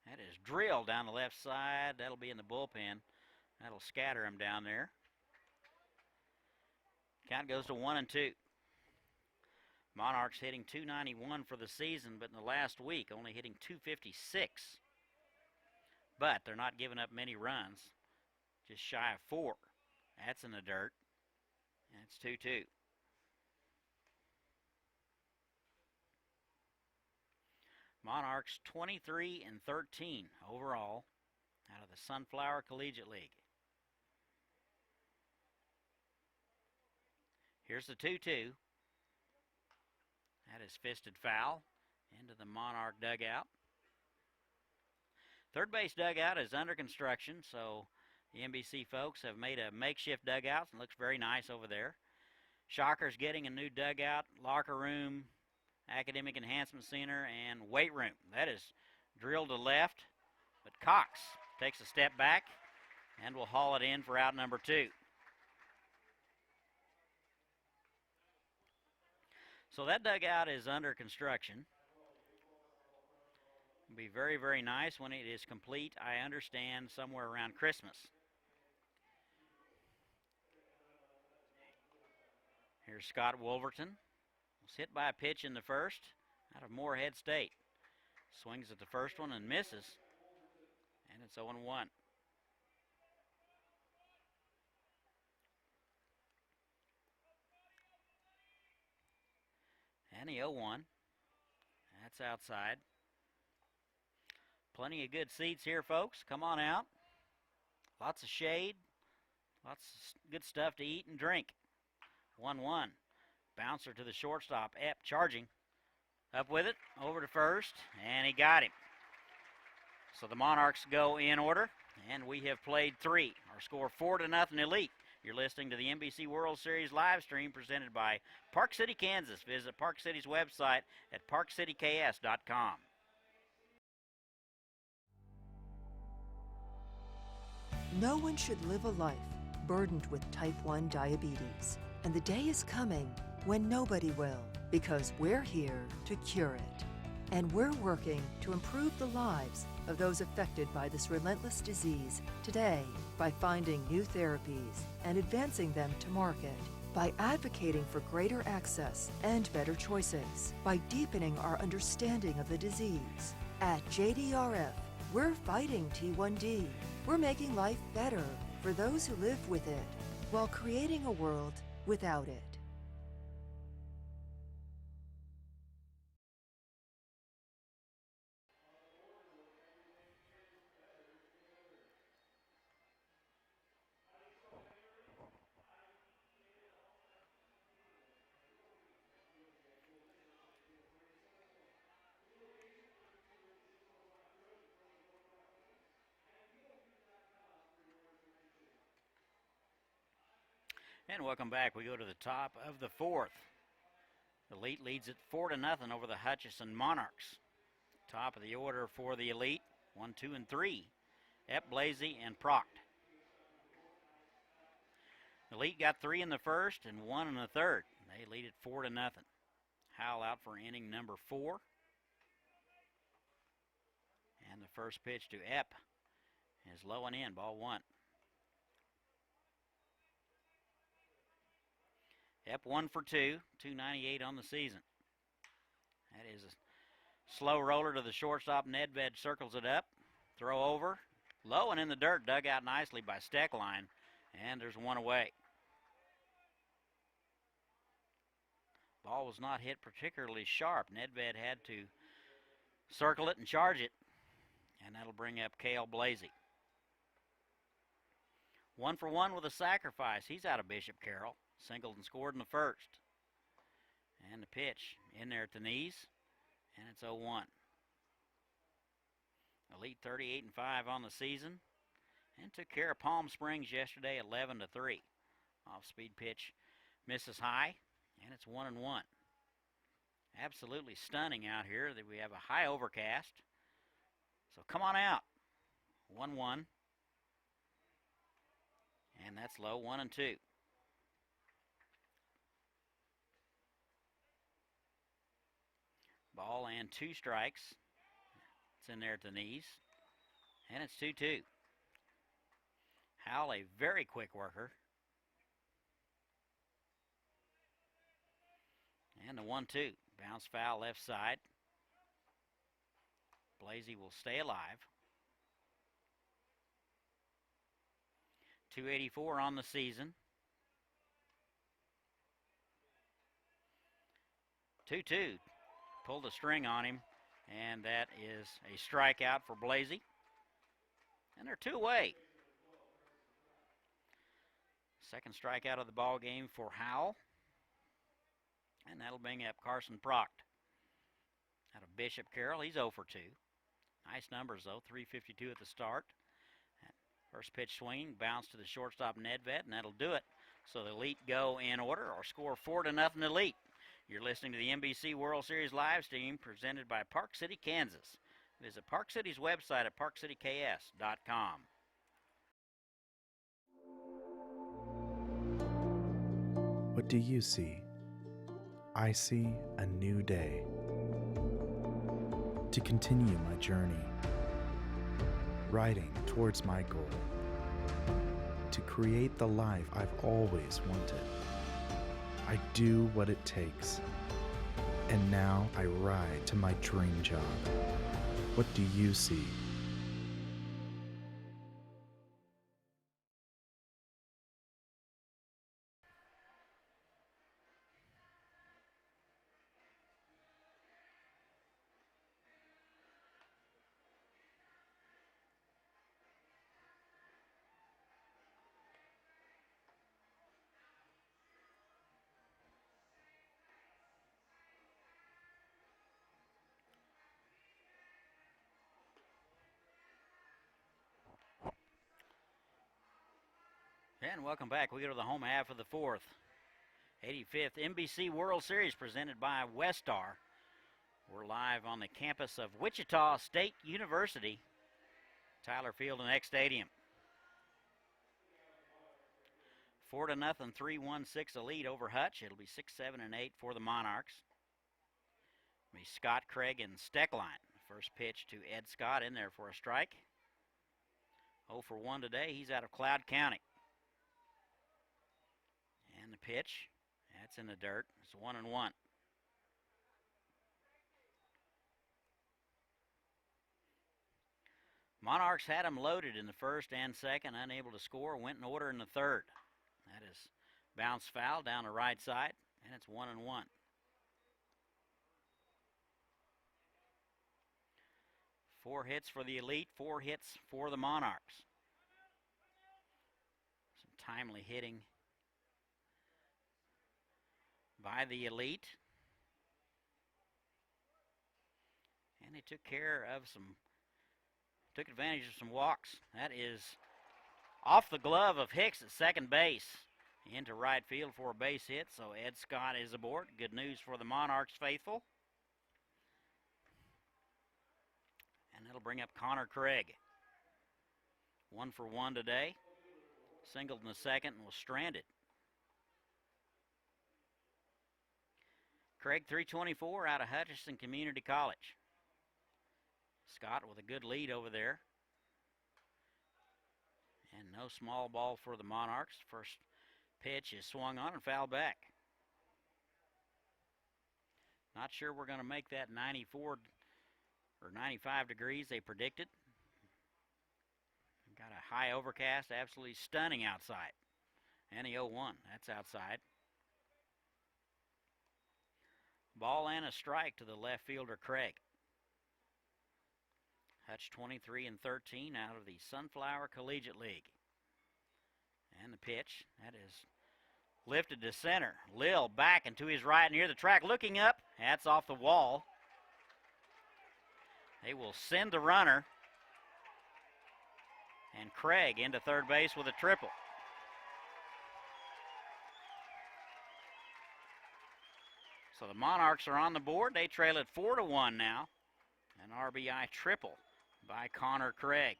That is drilled down the left side. That'll be in the bullpen. That'll scatter him down there. Count goes to 1-2. Monarchs hitting .291 for the season, but in the last week only hitting .256. But they're not giving up many runs. Just shy of 4. That's in the dirt. And it's 2-2. Monarchs 23-13 overall out of the Sunflower Collegiate League. Here's the 2-2. That is fisted foul into the Monarch dugout. Third base dugout is under construction, so the NBC folks have made a makeshift dugout and looks very nice over there. Shocker's getting a new dugout, locker room, academic enhancement center, and weight room. That is drilled to left, but Cox takes a step back and will haul it in for out number 2. So that dugout is under construction. It'll be very, very nice when it is complete. I understand somewhere around Christmas. Here's Scott Wolverton. Was hit by a pitch in the first out of Moorhead State. Swings at the first one and misses. And it's 0-1. And the 0-1. That's outside. Plenty of good seats here, folks. Come on out. Lots of shade. Lots of good stuff to eat and drink. 1-1. Bouncer to the shortstop. Epp charging. Up with it. Over to first. And he got him. So the Monarchs go in order. And we have played 3. Our score 4-0 Elite. You're listening to the NBC World Series live stream presented by Park City, Kansas. Visit Park City's website at parkcityks.com. No one should live a life burdened with type 1 diabetes. And the day is coming when nobody will, because we're here to cure it. And we're working to improve the lives of those affected by this relentless disease today by finding new therapies and advancing them to market, by advocating for greater access and better choices, by deepening our understanding of the disease. At JDRF, we're fighting T1D. We're making life better for those who live with it, while creating a world without it. And welcome back. We go to the top of the 4th. Elite leads it 4-0 over the Hutchinson Monarchs. Top of the order for the Elite, 1, 2, and 3. Epp, Blasey, and Proct. Elite got 3 in the first and 1 in the third. They lead it 4-0. Howell out for inning number 4. And the first pitch to Epp is low and in, ball one. Epp 1 for 2, 298 on the season. That is a slow roller to the shortstop. Nedved circles it up. Throw over. Low and in the dirt, dug out nicely by Steckline. And there's one away. Ball was not hit particularly sharp. Nedved had to circle it and charge it. And that'll bring up Cale Blasey. 1 for 1 with a sacrifice. He's out of Bishop Carroll. Singled and scored in the first. And the pitch in there at the knees. And it's 0-1. Elite 38-5 on the season. And took care of Palm Springs yesterday 11-3. Off-speed pitch misses high. And it's 1-1. Absolutely stunning out here that we have a high overcast. So come on out. 1-1. And that's low, 1-2. Ball and 2 strikes. It's in there at the knees. And it's 2-2. Howell, a very quick worker. And the 1-2. Bounce foul left side. Blasey will stay alive. 284 on the season. 2-2. Pulled a string on him, and that is a strikeout for Blasey. And they're 2 away. Second strikeout of the ball game for Howell. And that'll bring up Carson Proct. Out of Bishop Carroll, he's 0 for 2. Nice numbers, though, 352 at the start. First pitch swing, bounce to the shortstop Nedved, and that'll do it. So the Elite go in order or score 4-0 Elite. You're listening to the NBC World Series live stream presented by Park City, Kansas. Visit Park City's website at parkcityks.com. What do you see? I see a new day. To continue my journey, riding towards my goal, to create the life I've always wanted. I do what it takes, and now I ride to my dream job. What do you see? And welcome back. We go to the home half of the fourth. 85th NBC World Series presented by Westar. We're live on the campus of Wichita State University, Tyler Field and X Stadium. 4-0, 3-1-6 Elite over Hutch. It'll be 6-7-8 for the Monarchs. It'll be Scott, Craig, and Steckline. First pitch to Ed Scott in there for a strike. 0 for 1 today. He's out of Cloud County. And the pitch, that's in the dirt. It's 1-1. Monarchs had him loaded in the first and second, unable to score, went in order in the third. That is bounce foul down the right side, and it's 1-1. Four hits for the Elite, 4 hits for the Monarchs. Some timely hitting by the Elite. And they took advantage of some walks. That is off the glove of Hicks at second base. Into right field for a base hit, so Ed Scott is aboard. Good news for the Monarchs faithful. And that'll bring up Connor Craig. 1 for 1 today. Singled in the second and was stranded. Craig, 324 out of Hutchinson Community College. Scott with a good lead over there. And no small ball for the Monarchs. First pitch is swung on and fouled back. Not sure we're going to make that 94 or 95 degrees they predicted. Got a high overcast, absolutely stunning outside. And the 0-1, that's outside. Ball and a strike to the left fielder, Craig. Hutch 23-13 out of the Sunflower Collegiate League. And the pitch, that is lifted to center. Lil back and to his right near the track, looking up. That's off the wall. They will send the runner. And Craig into third base with a triple. So the Monarchs are on the board. They trail it 4-1 now. An RBI triple by Connor Craig.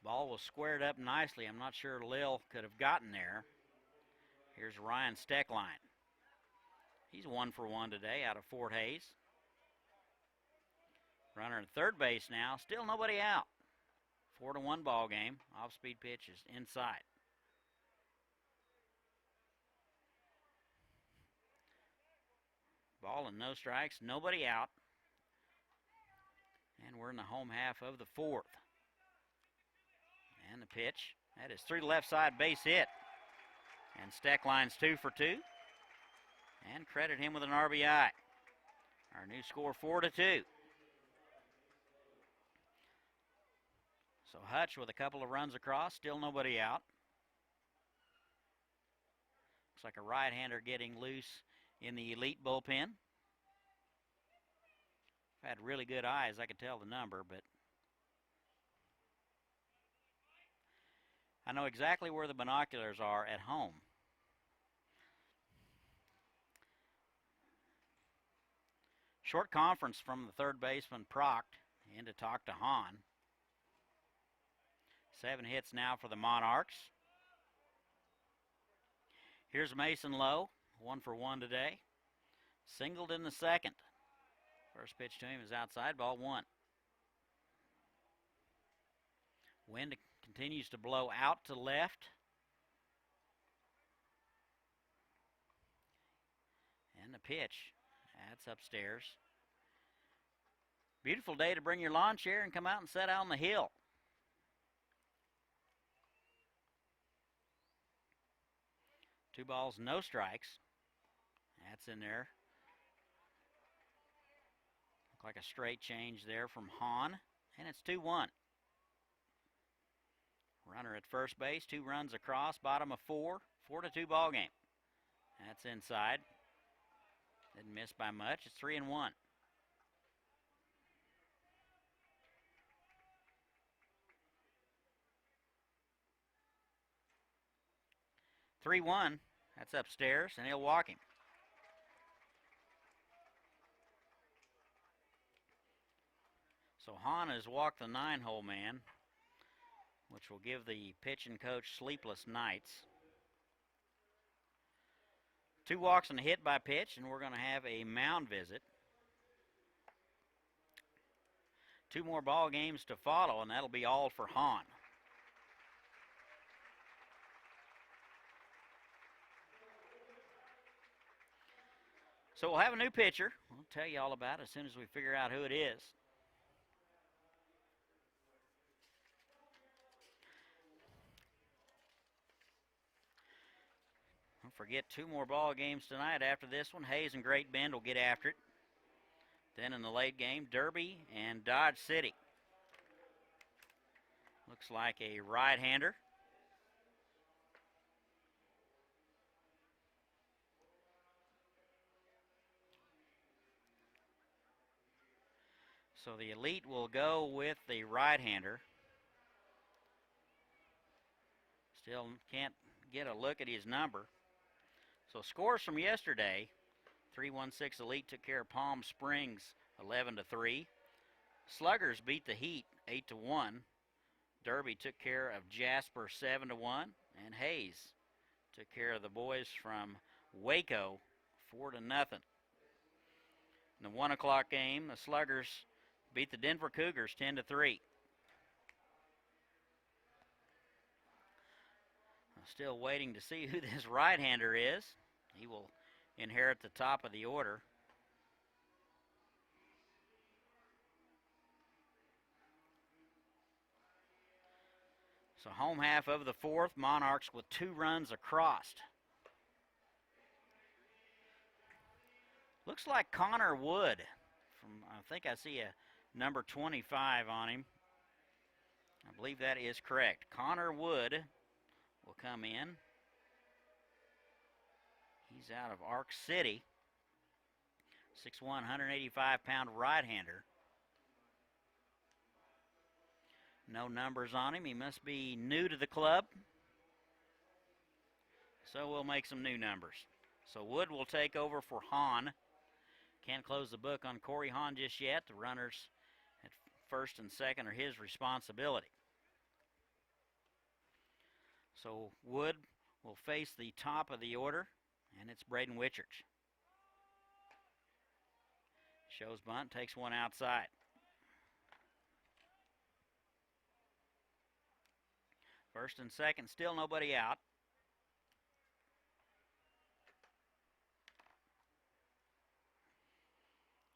Ball was squared up nicely. I'm not sure Lil could have gotten there. Here's Ryan Steckline. He's 1 for 1 today out of Fort Hays. Runner at third base now. Still nobody out. 4-1 ball game. Off-speed pitch is inside. Ball and no strikes. Nobody out. And we're in the home half of the fourth. And the pitch. That is through the left side, base hit. And Steckline's 2 for 2. And credit him with an RBI. Our new score 4-2. So Hutch with a couple of runs across, still nobody out. Looks like a right-hander getting loose in the elite bullpen. I've had really good eyes, I could tell the number, but I know exactly where the binoculars are at home. Short conference from the third baseman Proct in to talk to Hahn. 7 hits now for the Monarchs. Here's Mason Lowe, 1 for 1 today. Singled in the second. First pitch to him is outside, ball 1. Wind continues to blow out to left. And the pitch, that's upstairs. Beautiful day to bring your lawn chair and come out and sit out on the hill. Two balls, no strikes. That's in there. Look like a straight change there from Hahn. And it's 2-1. Runner at first base, 2 runs across, bottom of 4. 4-2 ball game. That's inside. Didn't miss by much. It's 3-1. That's upstairs, and he'll walk him. So Hahn has walked the 9-hole man, which will give the pitching coach sleepless nights. 2 walks and a hit by pitch, and we're going to have a mound visit. 2 more ball games to follow, and that'll be all for Hahn. So we'll have a new pitcher. We'll tell you all about it as soon as we figure out who it is. Don't forget 2 more ball games tonight after this one. Hayes and Great Bend will get after it. Then in the late game, Derby and Dodge City. Looks like a right-hander. So the elite will go with the right-hander. Still can't get a look at his number. So scores from yesterday. 3-1-6 Elite took care of Palm Springs 11-3. Sluggers beat the Heat 8-1. Derby took care of Jasper 7-1. And Hayes took care of the boys from Waco 4-0. In the 1 o'clock game, the Sluggers beat the Denver Cougars 10-3. I'm still waiting to see who this right-hander is. He will inherit the top of the order. So home half of the fourth, Monarchs with 2 runs across. Looks like Connor Wood. I think I see a number 25 on him. I believe that is correct. Connor Wood will come in. He's out of Ark City. 6'1", 185-pound right-hander. No numbers on him. He must be new to the club. So we'll make some new numbers. So Wood will take over for Hahn. Can't close the book on Corey Hahn just yet. The runners at first and second are his responsibility. So Wood will face the top of the order, and it's Braden Wichurch. Shows bunt, takes one outside. First and second, still nobody out.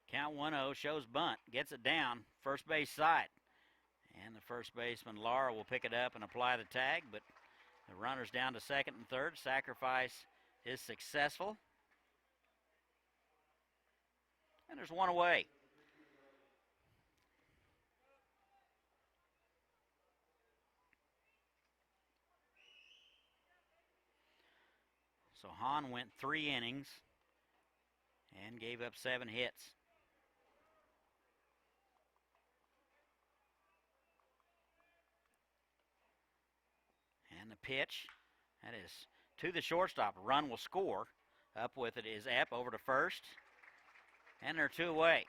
Count 1-0, shows bunt, gets it down, first base side. And the first baseman, Lara, will pick it up and apply the tag, but the runner's down to second and third. Sacrifice is successful. And there's one away. So Hahn went 3 innings and gave up 7 hits. And the pitch, that is to the shortstop. A run will score. Up with it is Epp over to first. And they're 2 away.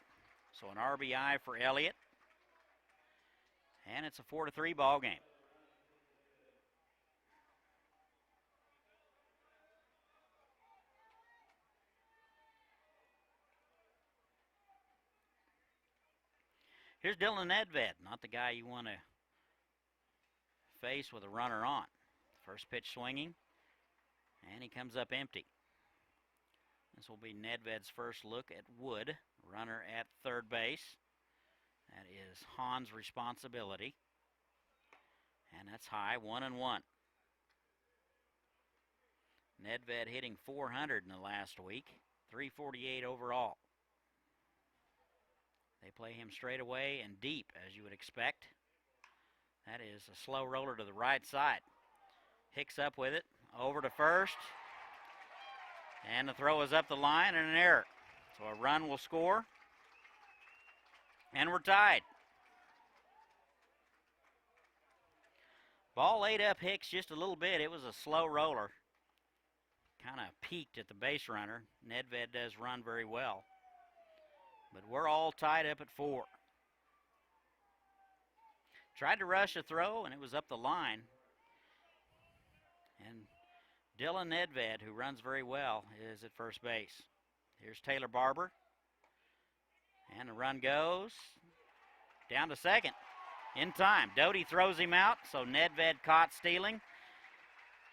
So an RBI for Elliott. And it's a 4-3 ball game. Here's Dylan Nedved, not the guy you want to face with a runner on. First pitch swinging, and he comes up empty. This will be Nedved's first look at Wood, runner at third base. That is Hahn's responsibility. And that's high, 1-1. Nedved hitting .400 in the last week, .348 overall. They play him straight away and deep, as you would expect. That is a slow roller to the right side. Hicks up with it, over to first. And the throw is up the line and an error. So a run will score. And we're tied. Ball ate up Hicks just a little bit. It was a slow roller. Kind of peaked at the base runner. Nedved does run very well. But we're all tied up at 4. Tried to rush a throw, and it was up the line. And Dylan Nedved, who runs very well, is at first base. Here's Taylor Barber. And the run goes down to second in time. Doty throws him out, so Nedved caught stealing.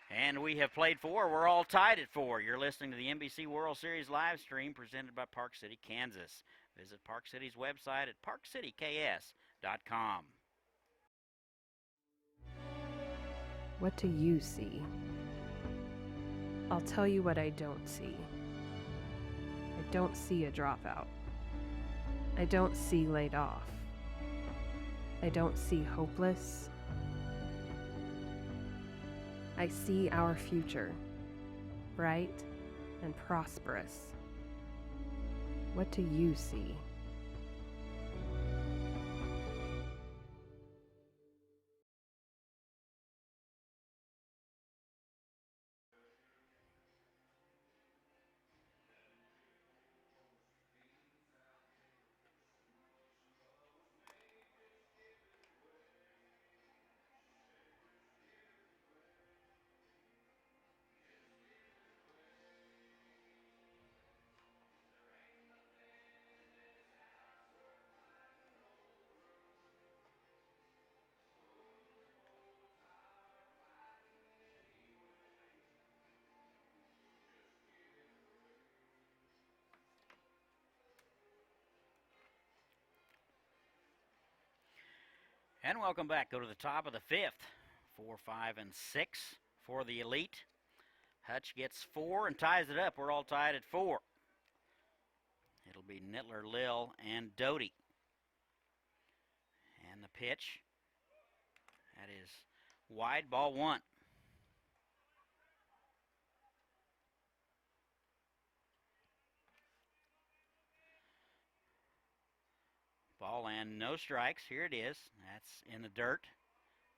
And we have played 4. We're all tied at 4. You're listening to the NBC World Series live stream presented by Park City, Kansas. Visit Park City's website at parkcityks.com. What do you see? I'll tell you what I don't see. I don't see a dropout. I don't see laid off. I don't see hopeless. I see our future, bright and prosperous. What do you see? And welcome back. Go to the top of the fifth. 4, 5, and 6 for the Elite. Hutch gets 4 and ties it up. We're all tied at 4. It'll be Nittler, Lil, and Doty. And the pitch. That is wide, ball 1. Ball and no strikes. Here it is. That's in the dirt.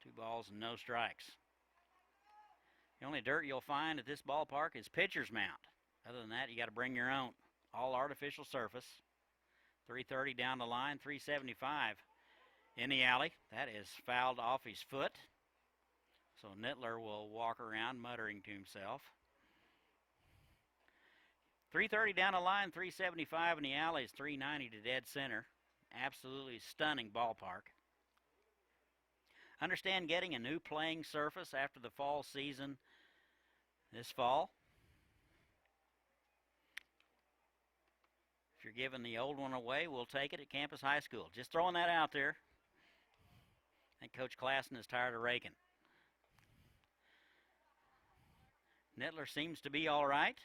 2 balls and no strikes. The only dirt you'll find at this ballpark is pitcher's mound. Other than that, you got to bring your own. All artificial surface. 330 down the line, 375 in the alley. That is fouled off his foot. So Nittler will walk around muttering to himself. 330 down the line, 375 in the alley is 390 to dead center. Absolutely stunning ballpark. Understand getting a new playing surface after the fall season this fall. If you're giving the old one away, we'll take it at Campus High School. Just throwing that out there. I think Coach Klassen is tired of raking. Nittler seems to be all right.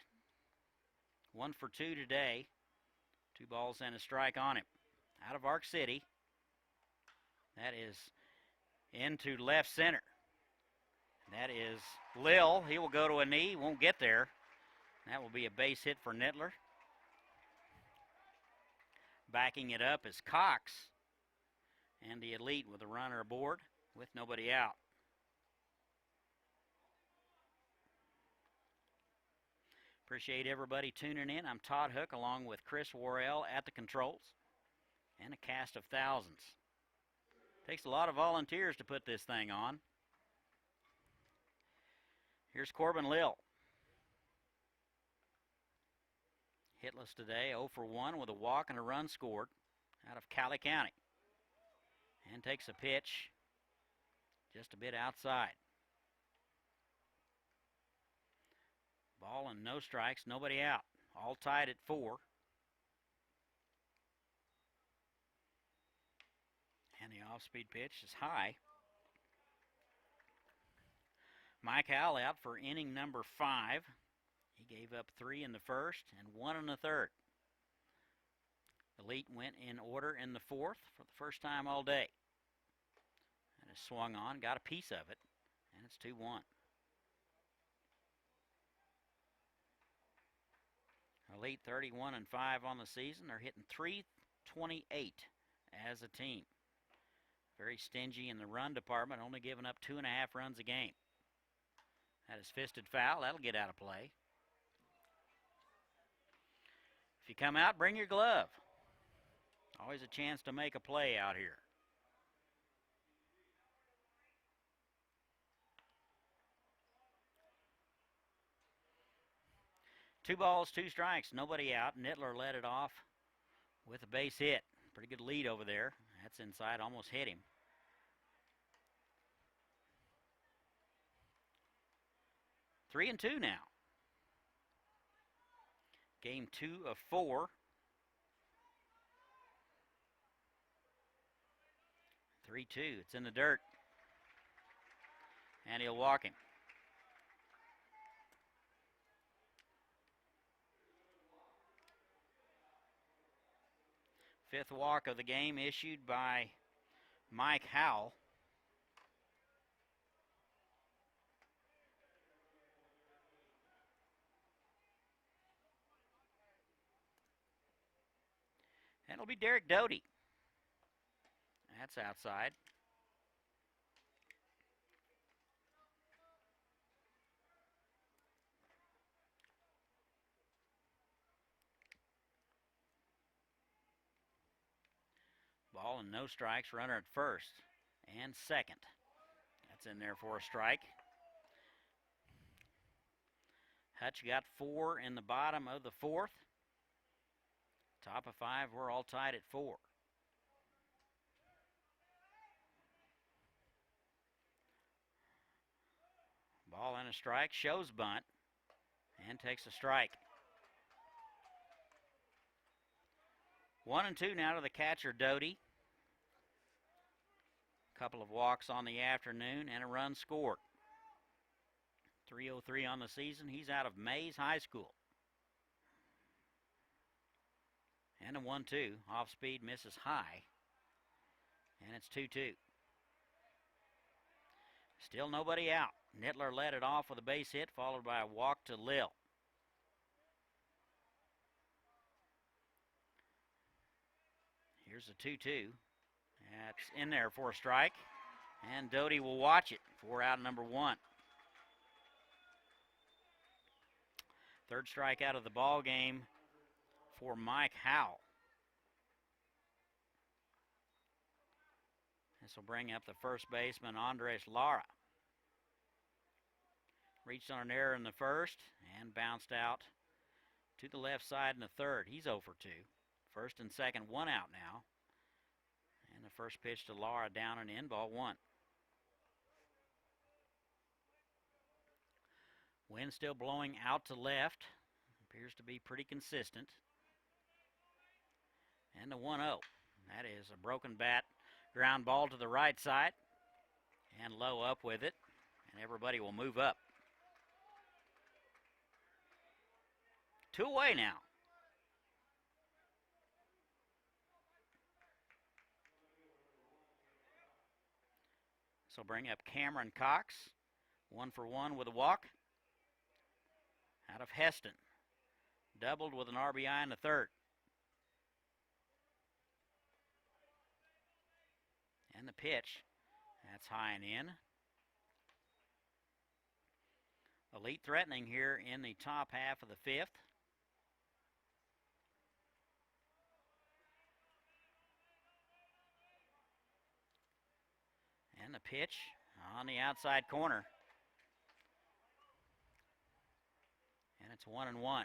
1 for 2 today. 2 balls and a strike on him. Out of Arc City. That is into left center. That is Lil. He will go to a knee. Won't get there. That will be a base hit for Nittler. Backing it up is Cox. And the Elite with a runner aboard with nobody out. Appreciate everybody tuning in. I'm Todd Hook along with Chris Worrell at the controls. And a cast of thousands. Takes a lot of volunteers to put this thing on. Here's Corbin Lil. Hitless today, 0 for 1 with a walk and a run scored out of Cali County. And takes a pitch just a bit outside. Ball and no strikes, nobody out. All tied at 4. And the off-speed pitch is high. Mike Howell out for inning number 5. He gave up 3 in the first and 1 in the third. Elite went in order in the 4th for the first time all day. And it swung on, got a piece of it, and it's 2-1. Elite 31 and 5 on the season. They're hitting .328 as a team. Very stingy in the run department, only giving up 2.5 runs a game. That is fisted foul. That'll get out of play. If you come out, bring your glove. Always a chance to make a play out here. Two balls, 2 strikes, nobody out. Nittler led it off with a base hit. Pretty good lead over there. That's inside, almost hit him. Three and 2 now. Game 2 of 4. 3-2. It's in the dirt. And he'll walk him. Fifth walk of the game issued by Mike Howell. And it'll be Derek Doty. That's outside. Ball and no strikes, runner at first and second. That's in there for a strike. Hutch got 4 in the bottom of the 4th. Top of 5, we're all tied at 4. Ball and a strike, shows bunt, and takes a strike. 1 and 2 now to the catcher, Doty. A couple of walks on the afternoon and a run scored. 303 on the season. He's out of Mays High School. And a 1-2. Off speed, misses high. And it's 2-2. Still nobody out. Nittler led it off with a base hit, followed by a walk to Lil. Here's a 2-2. That's in there for a strike. And Doty will watch it for out number 1. Third strikeout of the ball game for Mike Howell. This will bring up the first baseman, Andres Lara. Reached on an error in the first and bounced out to the left side in the third. He's 0 for 2. First and second, 1 out now. And the first pitch to Lara down and in, ball 1. Wind still blowing out to left. Appears to be pretty consistent. And the 1-0. That is a broken bat. Ground ball to the right side. And low up with it. And everybody will move up. 2 away now. So bring up Cameron Cox. 1 for 1 with a walk. Out of Heston. Doubled with an RBI in the third. And the pitch. That's high and in. Elite threatening here in the top half of the fifth. And the pitch on the outside corner. And it's 1-1.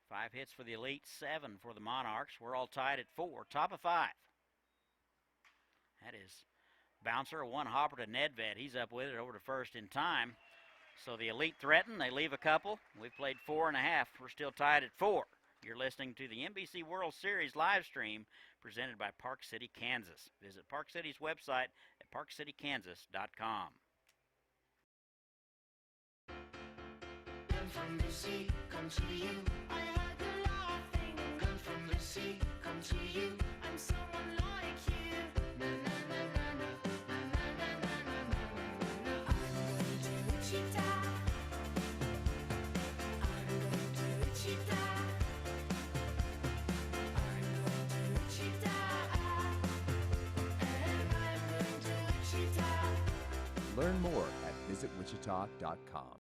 5 hits for the Elite, 7 for the Monarchs. We're all tied at 4, top of 5. That is bouncer, a 1 hopper to Nedved. He's up with it over to first in time. So the Elite threaten, they leave a couple. We've played 4.5. We're still tied at 4. You're listening to the NBC World Series live stream presented by Park City, Kansas. Visit Park City's website at parkcitykansas.com. From the sea, come to you. I heard the laughing. Gun from the sea, come to you. I'm someone like you. Na na na na na na na na na na na. I'm going to Wichita. I'm going to Wichita. I'm going to Wichita. And I'm going to Wichita. Learn more at visitwichita.com.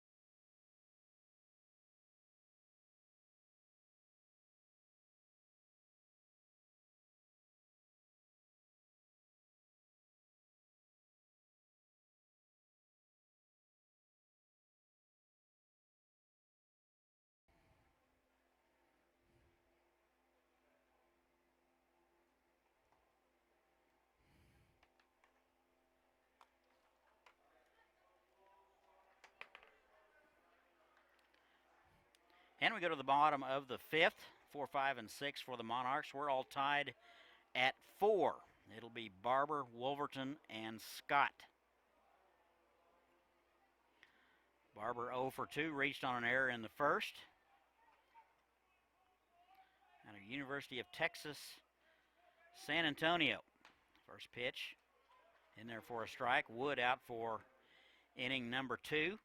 And we go to the bottom of the fifth, 4, 5, and 6 for the Monarchs. We're all tied at 4. It'll be Barber, Wolverton, and Scott. Barber 0 for 2, reached on an error in the first. Out of University of Texas, San Antonio. First pitch in there for a strike. Wood out for inning number 2.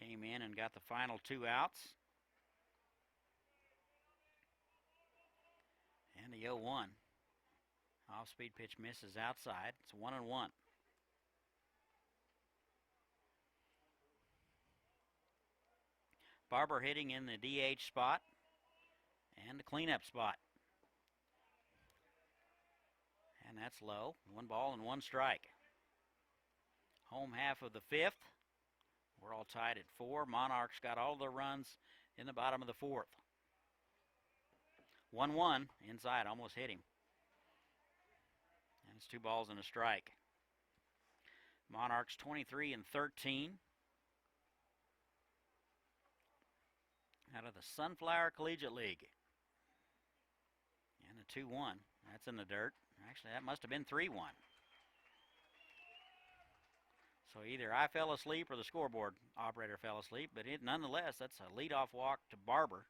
Came in and got the final 2 outs. And the 0-1. Off-speed pitch misses outside. It's 1-1. Barber hitting in the DH spot and the cleanup spot. And that's low. 1 ball and 1 strike. Home half of the fifth. We're all tied at 4. Monarchs got all their runs in the bottom of the fourth. 1-1 inside, almost hit him. And it's 2 balls and a strike. Monarchs 23 and 13. Out of the Sunflower Collegiate League. a 2-1. That's in the dirt. Actually, that must have been 3-1. So either I fell asleep or the scoreboard operator fell asleep, but nonetheless, that's a leadoff walk to Barber.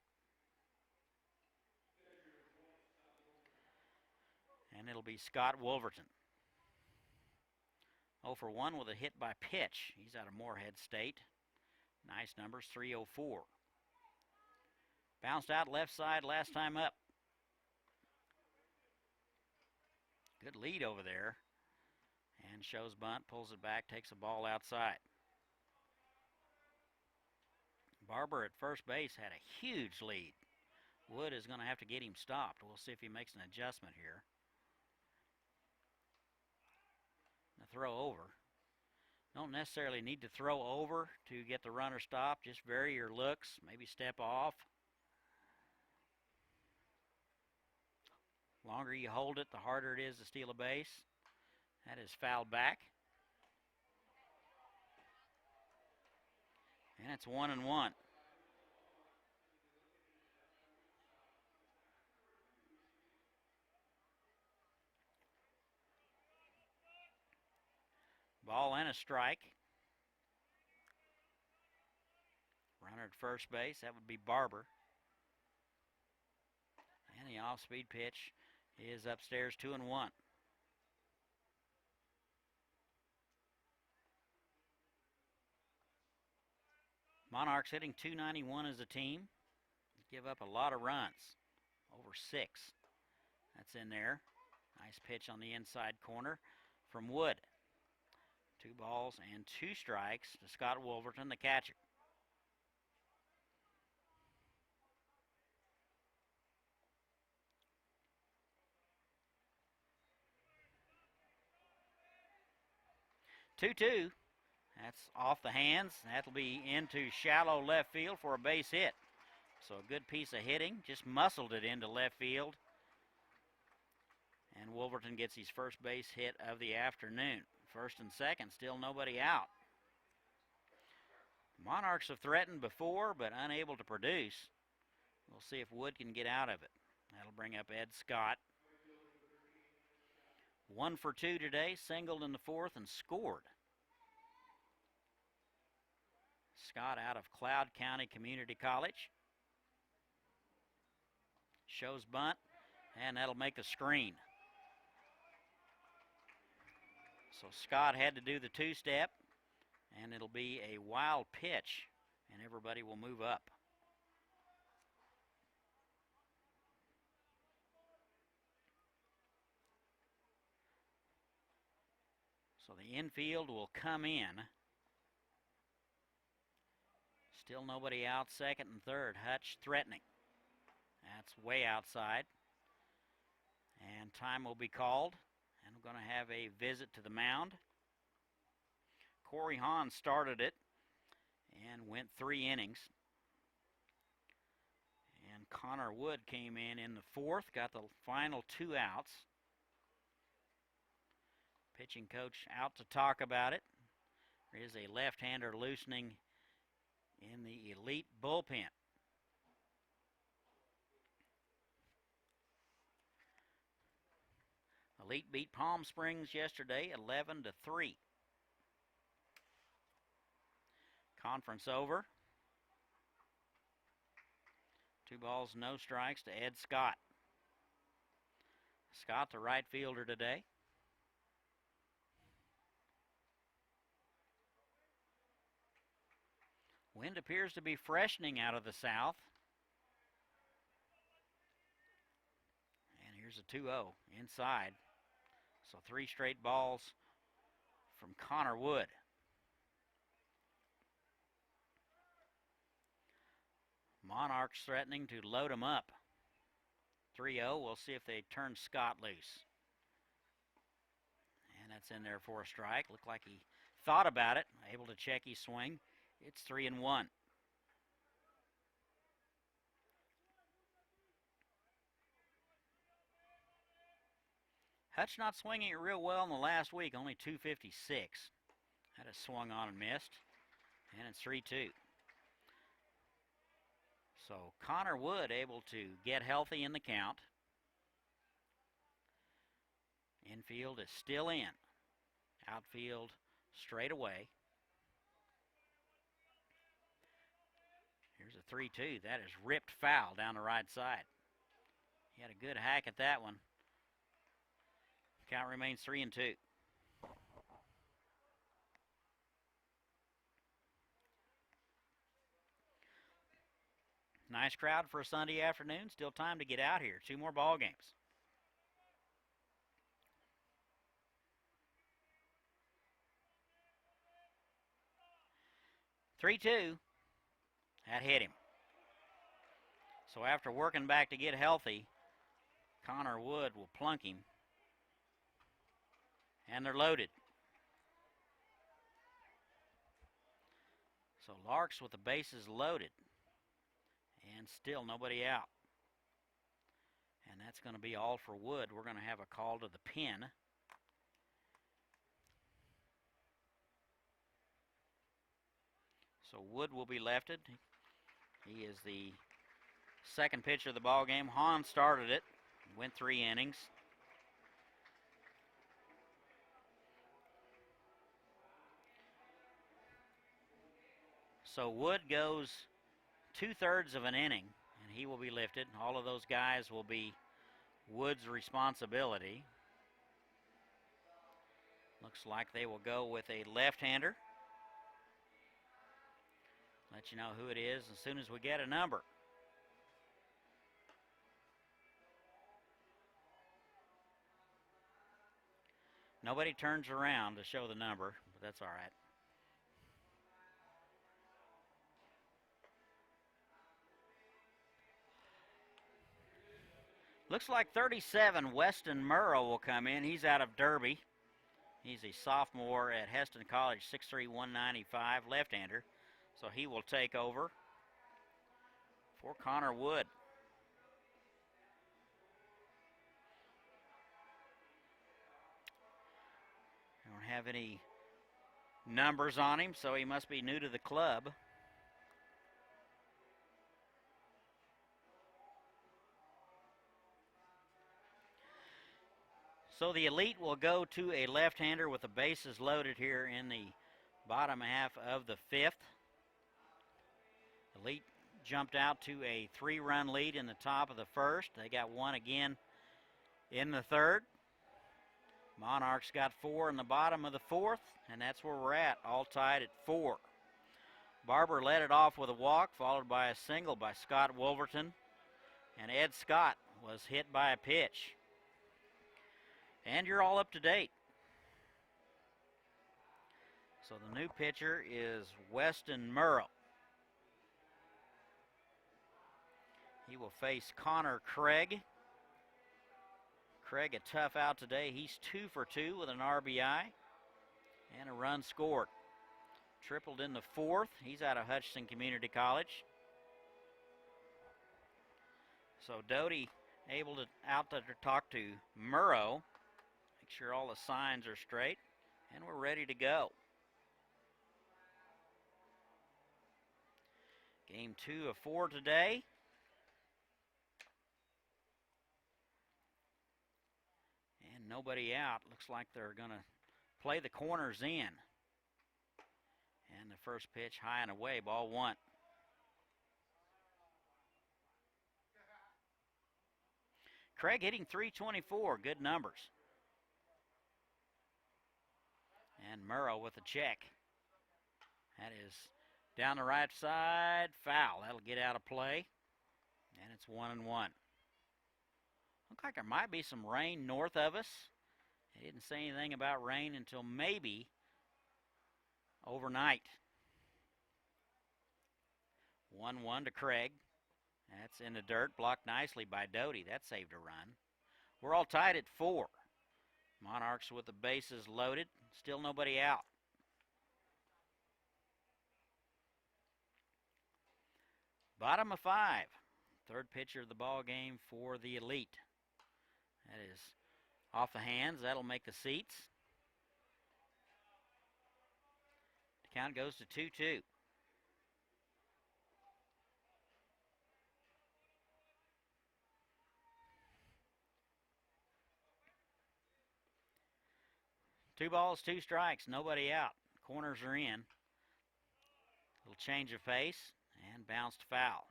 And it'll be Scott Wolverton. 0 for 1 with a hit by pitch. He's out of Moorhead State. Nice numbers, 304. Bounced out left side last time up. Good lead over there. And shows bunt, pulls it back, takes a ball outside. Barber at first base had a huge lead. Wood is going to have to get him stopped. We'll see if he makes an adjustment here. The throw over. Don't necessarily need to throw over to get the runner stopped. Just vary your looks, maybe step off. Longer you hold it, the harder it is to steal a base. That is fouled back. And it's 1-1. Ball and a strike. Runner at first base, that would be Barber. And the off-speed pitch is upstairs, 2-1. Monarchs hitting .291 as a team. Give up a lot of runs, over 6. That's in there. Nice pitch on the inside corner from Wood. 2 balls and 2 strikes to Scott Wolverton, the catcher. Two-two. That's off the hands. That'll be into shallow left field for a base hit. So a good piece of hitting. Just muscled it into left field. And Wolverton gets his first base hit of the afternoon. First and second, still nobody out. Monarchs have threatened before, but unable to produce. We'll see if Wood can get out of it. That'll bring up Ed Scott. 1 for 2 today, singled in the 4th and scored. Scott out of Cloud County Community College. Shows bunt, and that'll make the screen. So Scott had to do the 2-step, and it'll be a wild pitch, and everybody will move up. So the infield will come in. Still nobody out, second and third. Hutch threatening. That's way outside. And time will be called. And we're going to have a visit to the mound. Corey Hahn started it and went 3 innings. And Connor Wood came in the 4th, got the final 2 outs. Pitching coach out to talk about it. There is a left-hander loosening in the elite bullpen. Elite beat Palm Springs yesterday, 11-3. Conference over. 2 balls, no strikes to Ed Scott. Scott, the right fielder today. Wind appears to be freshening out of the south. And here's a 2-0 inside. So 3 straight balls from Connor Wood. Monarchs threatening to load him up. 3-0. We'll see if they turn Scott loose. And that's in there for a strike. Looked like he thought about it. Able to check his swing. It's 3-1. Hutch not swinging it real well in the last week, only 256. Had a swung on and missed, and it's 3-2. So Connor Wood able to get healthy in the count. Infield is still in. Outfield straight away. Here's a 3-2. That is ripped foul down the right side. He had a good hack at that one. Count remains 3-2. Nice crowd for a Sunday afternoon. Still time to get out here. 2 more ball games. "3-2." That hit him. So after working back to get healthy, Connor Wood will plunk him. And they're loaded. So Larks with the bases loaded. And still nobody out. And that's going to be all for Wood. We're going to have a call to the pen. So Wood will be lefted. He is the second pitcher of the ball game. Hahn started it. Went 3 innings. So Wood goes 2/3 of an inning, and he will be lifted. All of those guys will be Wood's responsibility. Looks like they will go with a left-hander. Let you know who it is as soon as we get a number. Nobody turns around to show the number, but that's all right. Looks like 37, Weston Murrow will come in. He's out of Derby. He's a sophomore at Heston College, 6'3", 195, left-hander. So he will take over for Connor Wood. Don't have any numbers on him, so he must be new to the club. So the Elite will go to a left-hander with the bases loaded here in the bottom half of the 5th. Elite jumped out to a 3-run lead in the top of the 1st. They got 1 again in the 3rd. Monarchs got 4 in the bottom of the 4th, and that's where we're at, all tied at 4. Barber led it off with a walk, followed by a single by Scott Wolverton, and Ed Scott was hit by a pitch. And you're all up to date. So the new pitcher is Weston Murrow. He will face Connor Craig. Craig a tough out today. He's 2 for 2 with an RBI and a run scored. Tripled in the 4th. He's out of Hutchinson Community College. So Doty able to out to talk to Murrow. Make sure all the signs are straight. And we're ready to go. Game 2 of 4 today. And nobody out. Looks like they're going to play the corners in. And the first pitch high and away, ball 1. Craig hitting .324, good numbers. And Murrow with a check. That is down the right side, foul. That'll get out of play. And it's 1-1. Look like there might be some rain north of us. They didn't say anything about rain until maybe overnight. 1-1 to Craig. That's in the dirt, blocked nicely by Doty. That saved a run. We're all tied at 4. Monarchs with the bases loaded. Still nobody out. Bottom of 5. Third pitcher of the ball game for the Elite. That is off the hands. That'll make the seats. The count goes to 2-2. 2 balls, 2 strikes, nobody out. Corners are in. Little change of pace and bounced foul.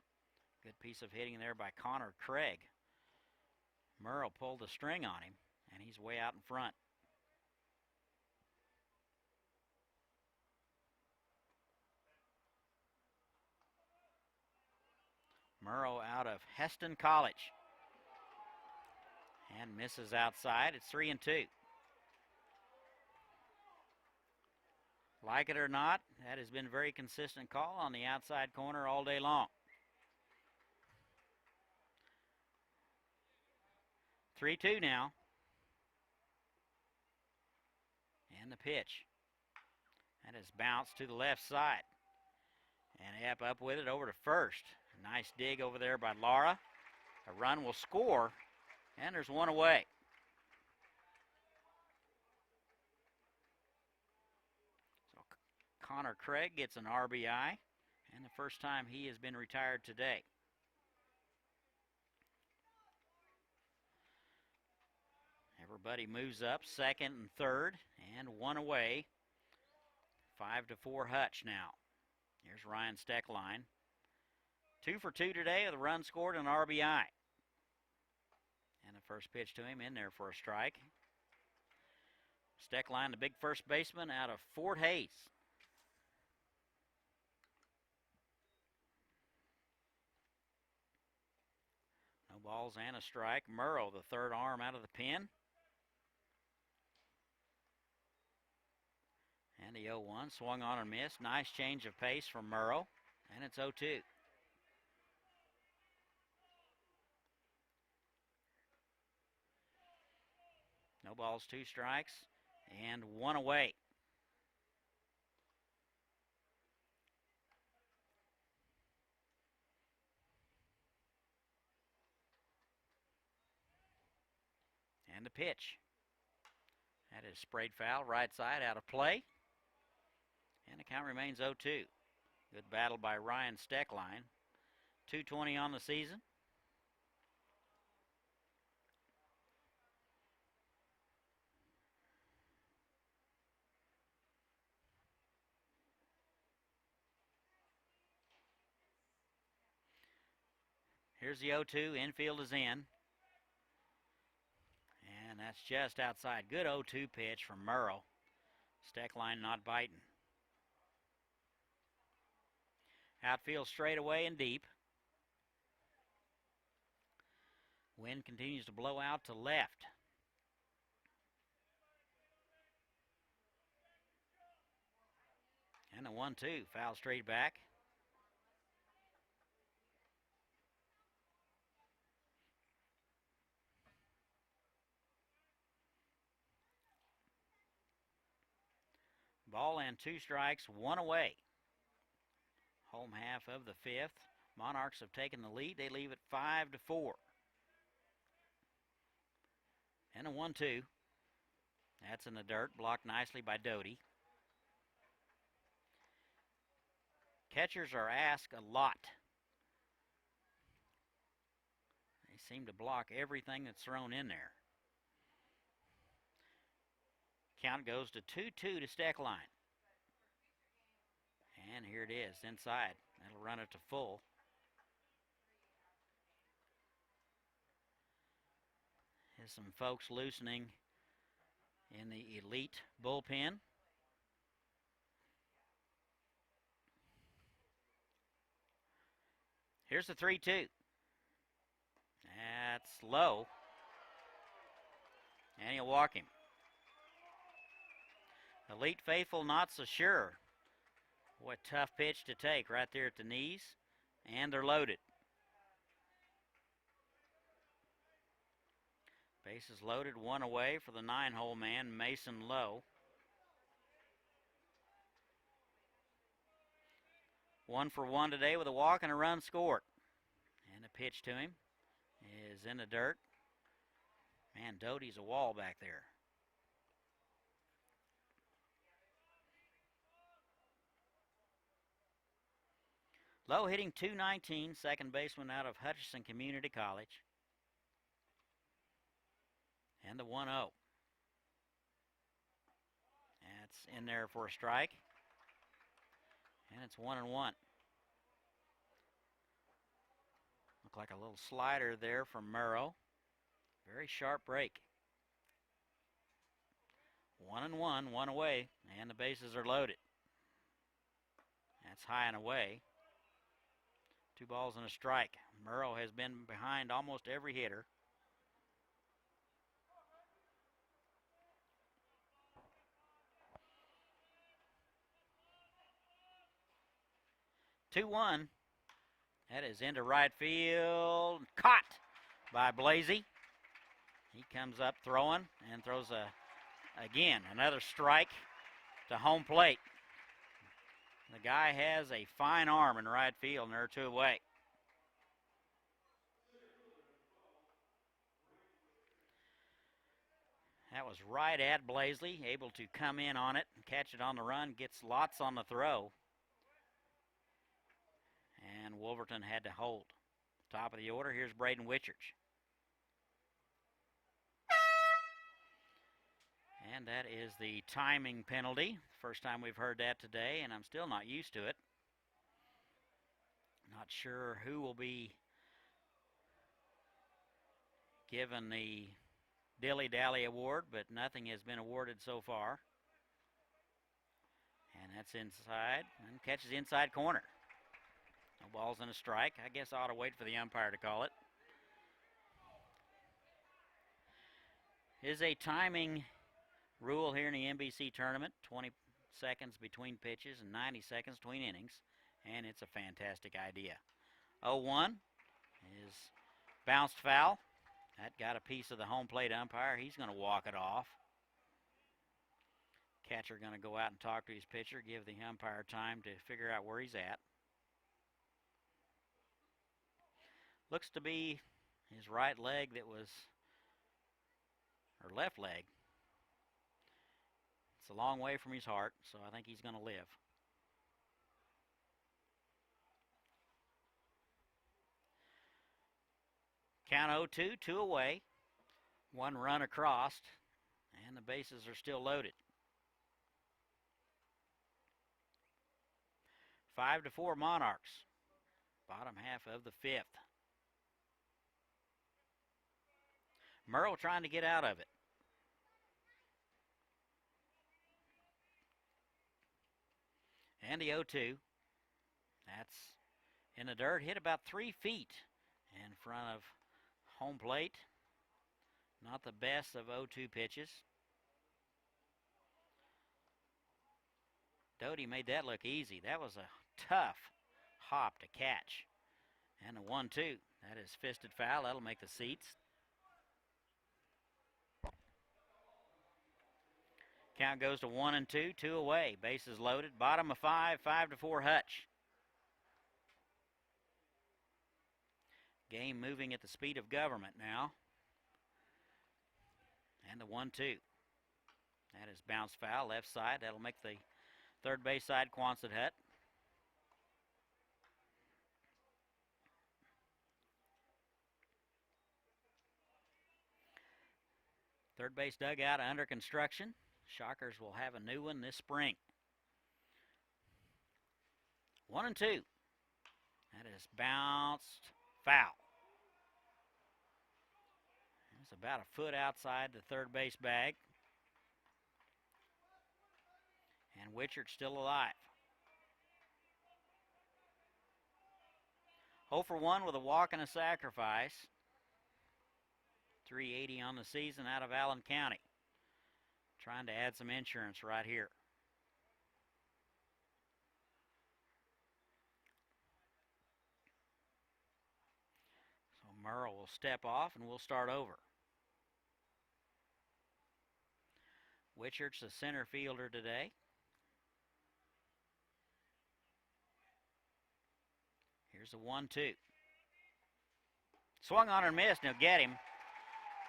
Good piece of hitting there by Connor Craig. Merle pulled the string on him, and he's way out in front. Merle out of Heston College. And misses outside. It's 3-2. Like it or not, that has been a very consistent call on the outside corner all day long. 3-2 now. And the pitch. That is bounced to the left side. And Epp up with it over to first. Nice dig over there by Lara. A run will score, and there's one away. So Connor Craig gets an RBI, and the first time he has been retired today. Everybody moves up, second and third, and one away. 5-4 Hutch now. Here's Ryan Steckline. 2 for 2 today with a run scored and an RBI. And the first pitch to him in there for a strike. Steckline, the big first baseman out of Fort Hays. No balls and a strike. Murrow, the third arm out of the pen. And the 0-1 swung on and missed. Nice change of pace from Murrow. And it's 0-2. No balls, 2 strikes, and one away. And the pitch. That is sprayed foul, right side, out of play. And the count remains 0-2. Good battle by Ryan Steckline. 220 on the season. Here's the 0-2. Infield is in. And that's just outside. Good 0-2 pitch from Murrow. Steckline not biting. Outfield straight away and deep. Wind continues to blow out to left. And a 1-2. Foul straight back. Ball and 2 strikes, 1 away. Home half of the 5th. Monarchs have taken the lead. They leave it 5-4. And a 1-2. That's in the dirt, blocked nicely by Doty. Catchers are asked a lot. They seem to block everything that's thrown in there. Count goes to 2-2 to Steckline. And here it is, inside. That'll run it to full. There's some folks loosening in the elite bullpen. Here's the 3-2. That's low. And he'll walk him. Elite faithful not so sure. What tough pitch to take right there at the knees. And they're loaded. Bases loaded, 1 away for the 9-hole man, Mason Lowe. 1 for 1 today with a walk and a run scored. And the pitch to him is in the dirt. Man, Doty's a wall back there. Lowe hitting .219, second baseman out of Hutchinson Community College. And the 1-0. That's in there for a strike. And it's 1-1. Look like a little slider there from Murrow. Very sharp break. 1-1, one away, and the bases are loaded. That's high and away. 2 balls and a strike. Murrow has been behind almost every hitter. Two one. That is into right field. Caught by Blasey. He comes up throwing and throws again another strike to home plate. The guy has a fine arm in right field, and they're 2 away. That was right at Blasley, able to come in on it and catch it on the run, gets lots on the throw. And Wolverton had to hold. Top of the order, here's Braden Whitchurch. And that is the timing penalty. First time we've heard that today, and I'm still not used to it. Not sure who will be given the Dilly Dally Award, but nothing has been awarded so far. And that's inside, and catches inside corner. No balls and a strike. I guess I ought to wait for the umpire to call it. Is a timing rule here in the NBC tournament. 20 seconds between pitches and 90 seconds between innings. And it's a fantastic idea. 0-1 is bounced foul. That got a piece of the home plate umpire. He's going to walk it off. Catcher going to go out and talk to his pitcher, give the umpire time to figure out where he's at. Looks to be his right leg that was, or left leg. It's a long way from his heart, so I think he's going to live. Count 0-2, 2 away. 1 run across, and the bases are still loaded. 5-4 Monarchs. Bottom half of the 5th. Murrow trying to get out of it. And the 0-2. That's in the dirt. Hit about 3 feet in front of home plate. Not the best of 0-2 pitches. Doty made that look easy. That was a tough hop to catch. And the 1-2. That is fisted foul. That'll make the seats. Count goes to 1-2, 2 away. Bases loaded. Bottom of 5, 5-4 Hutch. Game moving at the speed of government now. And the 1-2. That is bounce foul, left side. That'll make the third base side Quonset Hut. Third base dugout under construction. Shockers will have a new one this spring. 1-2. That is bounced foul. It's about a foot outside the third base bag. And Whitchard's still alive. 0 for 1 with a walk and a sacrifice. 380 on the season out of Allen County. Trying to add some insurance right here. So Murrow will step off and we'll start over. Whitchard's the center fielder today. Here's the 1-2. Swung on and missed, and he'll get him.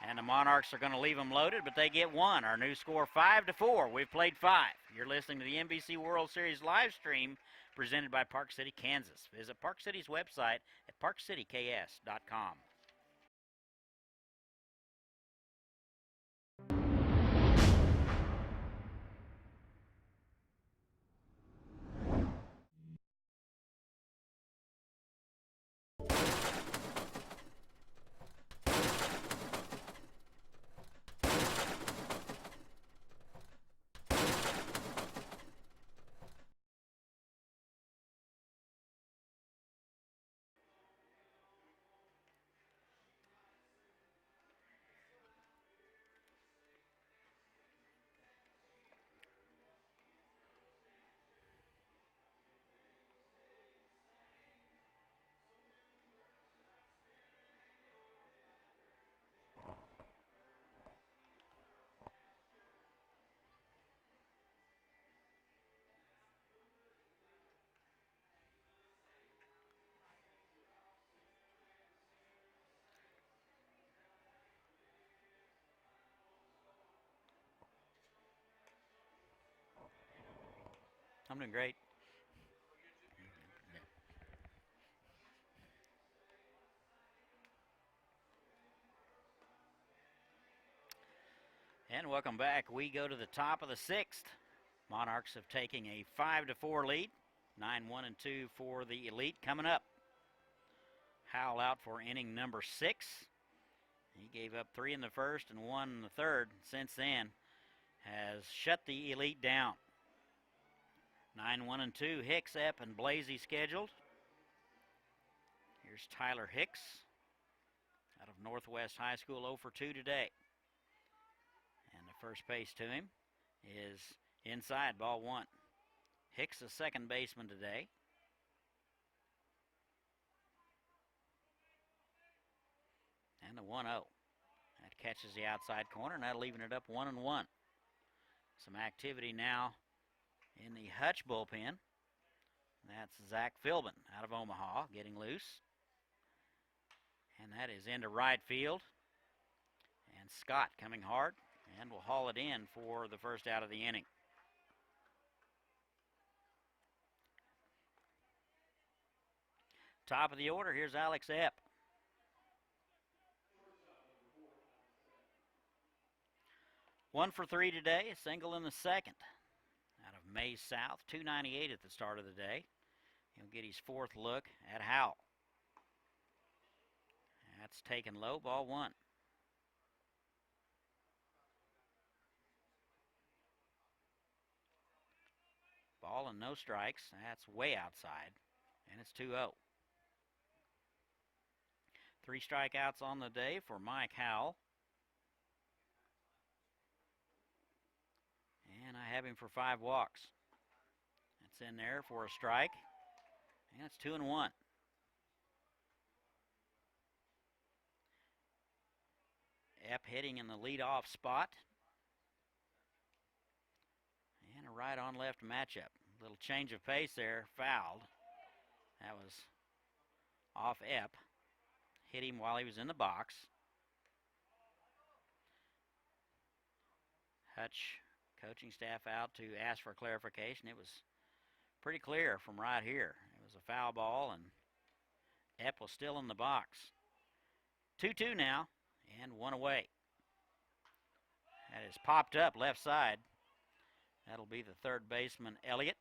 And the Monarchs are going to leave them loaded, but they get 1. Our new score, 5-4. We've played 5. You're listening to the NBC World Series live stream presented by Park City, Kansas. Visit Park City's website at parkcityks.com. I'm doing great. And welcome back. We go to the top of the sixth. Monarchs have taken a 5-4 lead. 9-1 and 2 for the Elite coming up. Howell out for inning number 6. He gave up 3 in the first and 1 in the third. Since then, has shut the Elite down. 9-1 and 2. Hicks, Epp, and Blasey scheduled. Here's Tyler Hicks out of Northwest High School, 0 for 2 today. And the first base to him is inside, ball 1. Hicks, the second baseman today. And the 1-0. That catches the outside corner, and that'll leaving it up 1-1. Some activity now in the Hutch bullpen. That's Zach Philbin out of Omaha getting loose. And that is into right field. And Scott coming hard and will haul it in for the first out of the inning. Top of the order, here's Alex Epp. One for 3 today, a single in the second. Out of Mays South, 298 at the start of the day. He'll get his 4th look at Howell. That's taken low, ball 1. Ball and no strikes. That's way outside, and it's 2-0. 3 strikeouts on the day for Mike Howell. And I have him for 5 walks. That's in there for a strike. And it's 2-1. Epp hitting in the leadoff spot. And a right on left matchup. Little change of pace there, fouled. That was off Epp. Hit him while he was in the box. Hutch coaching staff out to ask for clarification. It was pretty clear from right here. It was a foul ball, and Epp was still in the box. 2-2 now, and 1 away. That is popped up left side. That'll be the third baseman, Elliott.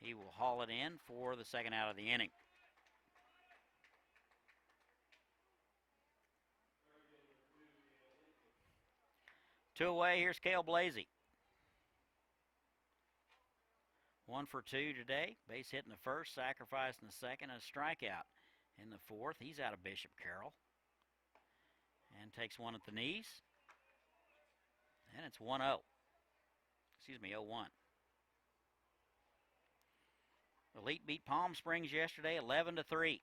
He will haul it in for the second out of the inning. Two away, here's Cale Blasey. 1 for 2 today. Base hit in the first, sacrifice in the second, and a strikeout in the fourth. He's out of Bishop Carroll. And takes one at the knees. And it's 1-0. Excuse me, 0-1. Elite beat Palm Springs yesterday, 11-3.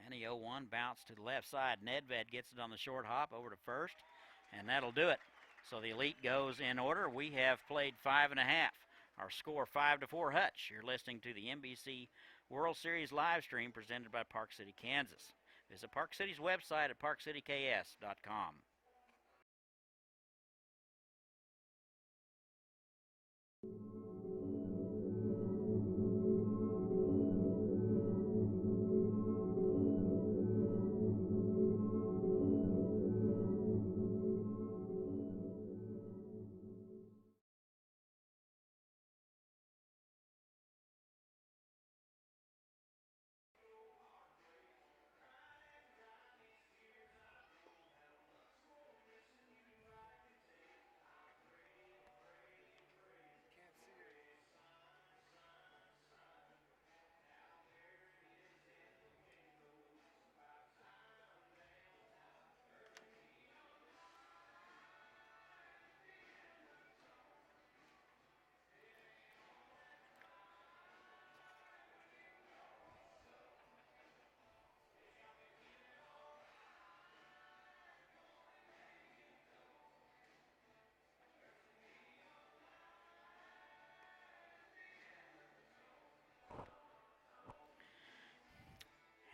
And the 0-1 bounce to the left side. Nedved gets it on the short hop over to first, and that'll do it. So the Elite goes in order. We have played 5.5. Our score 5-4 Hutch. You're listening to the NBC World Series live stream presented by Park City, Kansas. Visit Park City's website at parkcityks.com.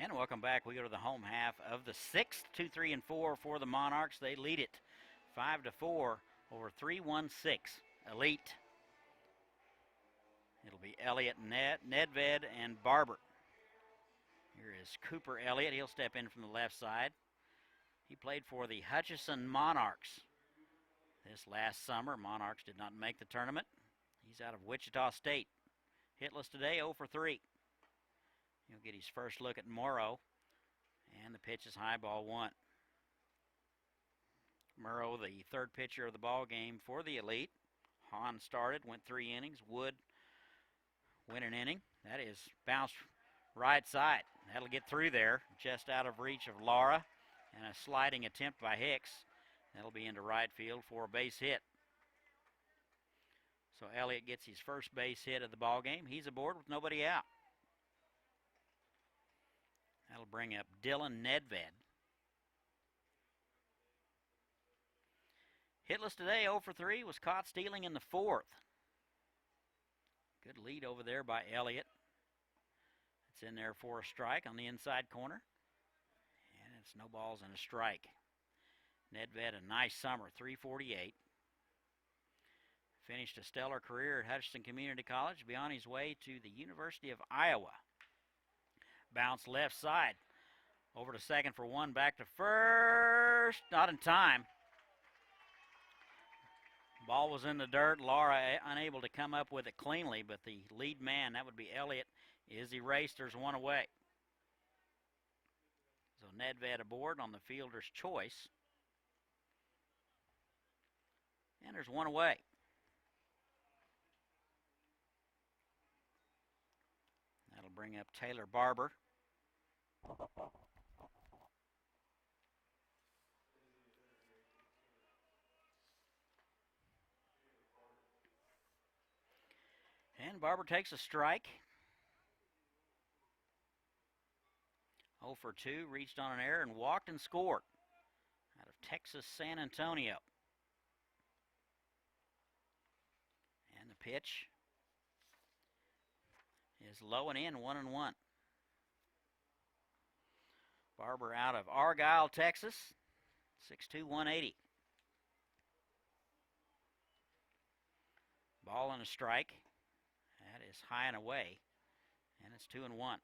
And welcome back. We go to the home half of the sixth. 2, 3, and 4 for the Monarchs. They lead it 5-4 over 3-1-6 Elite. Elliott, Nedved, and Barber. Here is Cooper Elliott. He'll step in from the left side. He played for the Hutchinson Monarchs this last summer. Monarchs did not make the tournament. He's out of Wichita State. Hitless today, 0 for 3. He'll get his first look at Morrow, and the pitch is high, ball 1. Morrow, the third pitcher of the ball game for the Elite. Hahn started, went 3 innings. Wood went an inning. That is bounced right side. That'll get through there, just out of reach of Lara, and a sliding attempt by Hicks. That'll be into right field for a base hit. So Elliott gets his first base hit of the ball game. He's aboard with nobody out. That'll bring up Dylan Nedved. Hitless today, 0 for 3, was caught stealing in the 4th. Good lead over there by Elliott. It's in there for a strike on the inside corner. And it's no balls and a strike. Nedved, a nice summer, 348. Finished a stellar career at Hutchinson Community College. Be on his way to the University of Iowa. Bounce left side. Over to second for 1, back to first. Not in time. Ball was in the dirt. Lara unable to come up with it cleanly, but the lead man, that would be Elliott, is erased. There's 1 away. So Nedved aboard on the fielder's choice. And there's 1 away. That'll bring up Taylor Barber. And Barber takes a strike. 0 for 2, reached on an error and walked and scored. Out of Texas San Antonio. And the pitch is low and in, 1-1. Barber out of Argyle, Texas, 6'2", 180. Ball and a strike. That is high and away, and it's 2-1.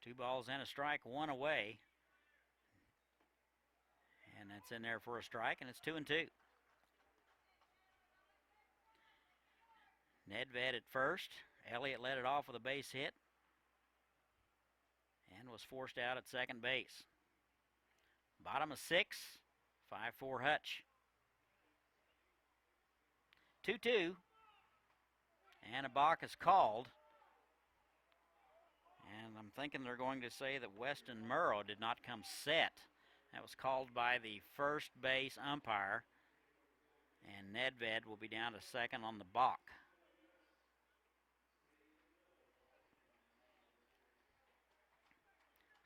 2 balls and a strike, 1 away. And that's in there for a strike, and it's 2-2. Nedved at first. Elliott led it off with a base hit and was forced out at second base. Bottom of 6, 5-4 Hutch. 2-2. And a balk is called. And I'm thinking they're going to say that Weston Murrow did not come set. That was called by the first base umpire. And Nedved will be down to second on the balk.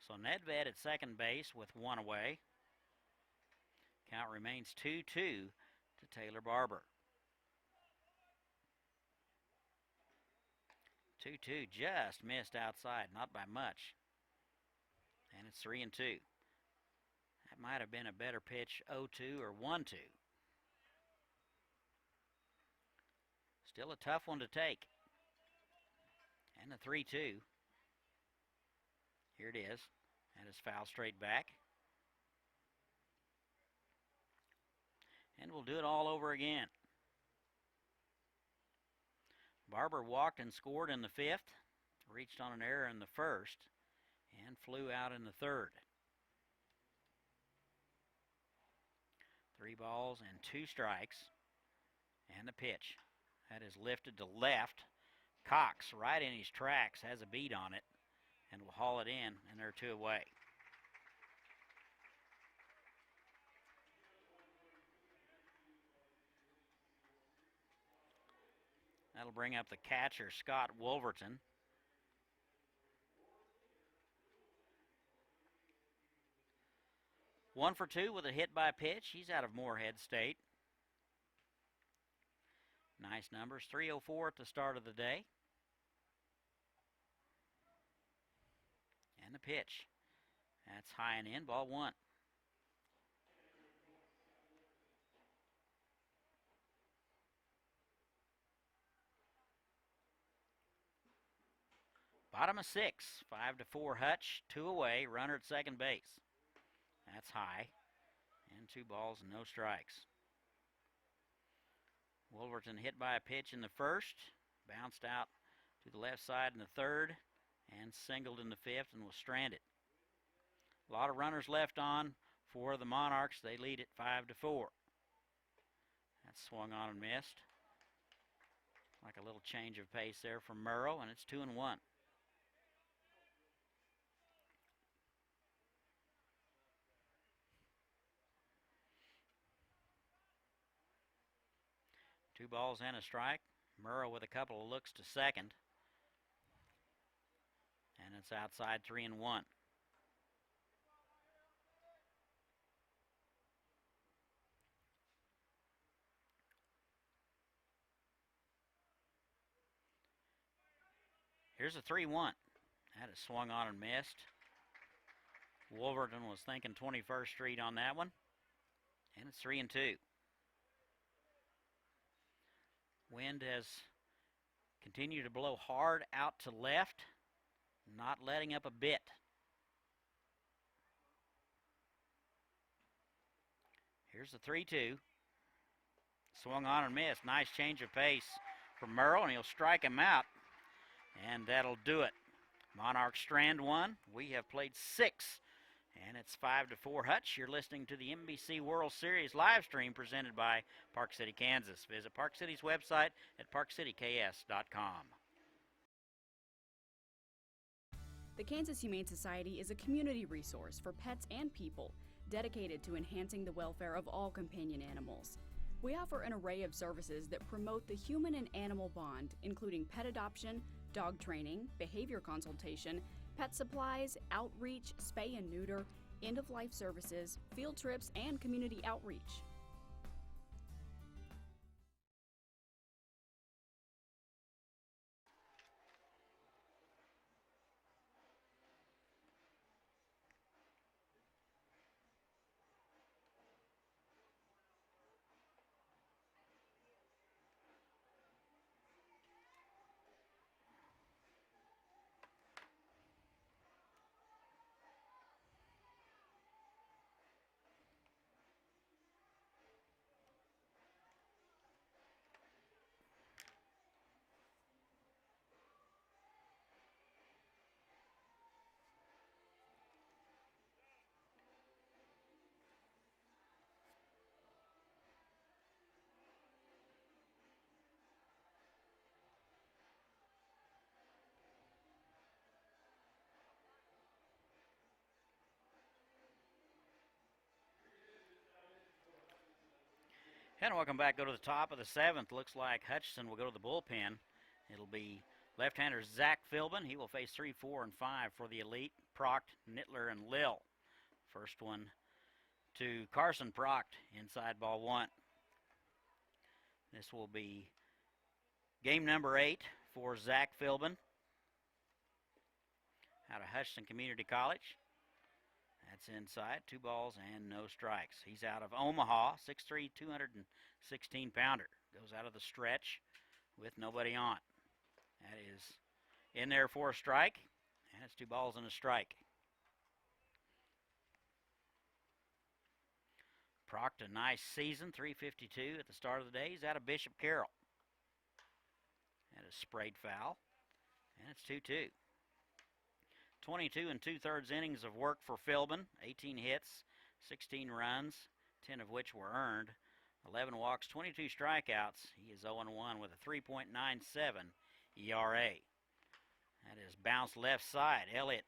So Nedved at second base with 1 away. Count remains 2-2 to Taylor Barber. 2-2 just missed outside, not by much. And it's 3-2. That might have been a better pitch, 0-2 or 1-2. Still a tough one to take. And the 3-2. Here it is. That is foul straight back. And we'll do it all over again. Barber walked and scored in the 5th, reached on an error in the 1st, and flew out in the 3rd. 3 balls and 2 strikes, and the pitch. That is lifted to left. Cox, right in his tracks, has a beat on it, and will haul it in, and they're 2 away. That'll bring up the catcher, Scott Wolverton. One for 2 with a hit by pitch. He's out of Moorhead State. Nice numbers. 3:04 at the start of the day. And the pitch. That's high and in, ball 1. Bottom of 6, 5-4 Hutch, 2 away, runner at second base. That's high. And 2 balls and no strikes. Wolverton hit by a pitch in the first, bounced out to the left side in the third, and singled in the fifth and was stranded. A lot of runners left on for the Monarchs. They lead it 5-4. That's swung on and missed. Like a little change of pace there from Murrow, and it's 2-1. Two balls and a strike. Murrow with a couple of looks to second. And it's outside 3-1. Here's a 3-1. That is swung on and missed. Wolverton was thinking 21st Street on that one. And it's 3-2. Wind has continued to blow hard out to left, not letting up a bit. Here's the 3-2. Swung on and missed. Nice change of pace from Murrow, and he'll strike him out. And that'll do it. Monarchs strand 1. We have played 6. And it's 5-4 Hutch. You're listening to the NBC World Series live stream presented by Park City, Kansas. Visit Park City's website at parkcityks.com. The Kansas Humane Society is a community resource for pets and people dedicated to enhancing the welfare of all companion animals. We offer an array of services that promote the human and animal bond, including pet adoption, dog training, behavior consultation, pet supplies, outreach, spay and neuter, end-of-life services, field trips, and community outreach. And welcome back. Go to the top of the 7th. Looks like Hutchinson will go to the bullpen. It'll be left-hander Zach Philbin. He will face 3, 4, and 5 for the elite. Proct, Nittler, and Lil. First one to Carson Proct, inside ball 1. This will be game number 8 for Zach Philbin out of Hutchinson Community College. That's inside, 2 balls and no strikes. He's out of Omaha, 6'3", 216-pounder. Goes out of the stretch with nobody on. That is in there for a strike, and it's 2 balls and a strike. Proct, a nice season, 352 at the start of the day. He's out of Bishop Carroll. That is sprayed foul, and it's 2-2. 22 2/3 innings of work for Philbin, 18 hits, 16 runs, 10 of which were earned, 11 walks, 22 strikeouts. He is 0-1 with a 3.97 ERA. That is bounced left side. Elliott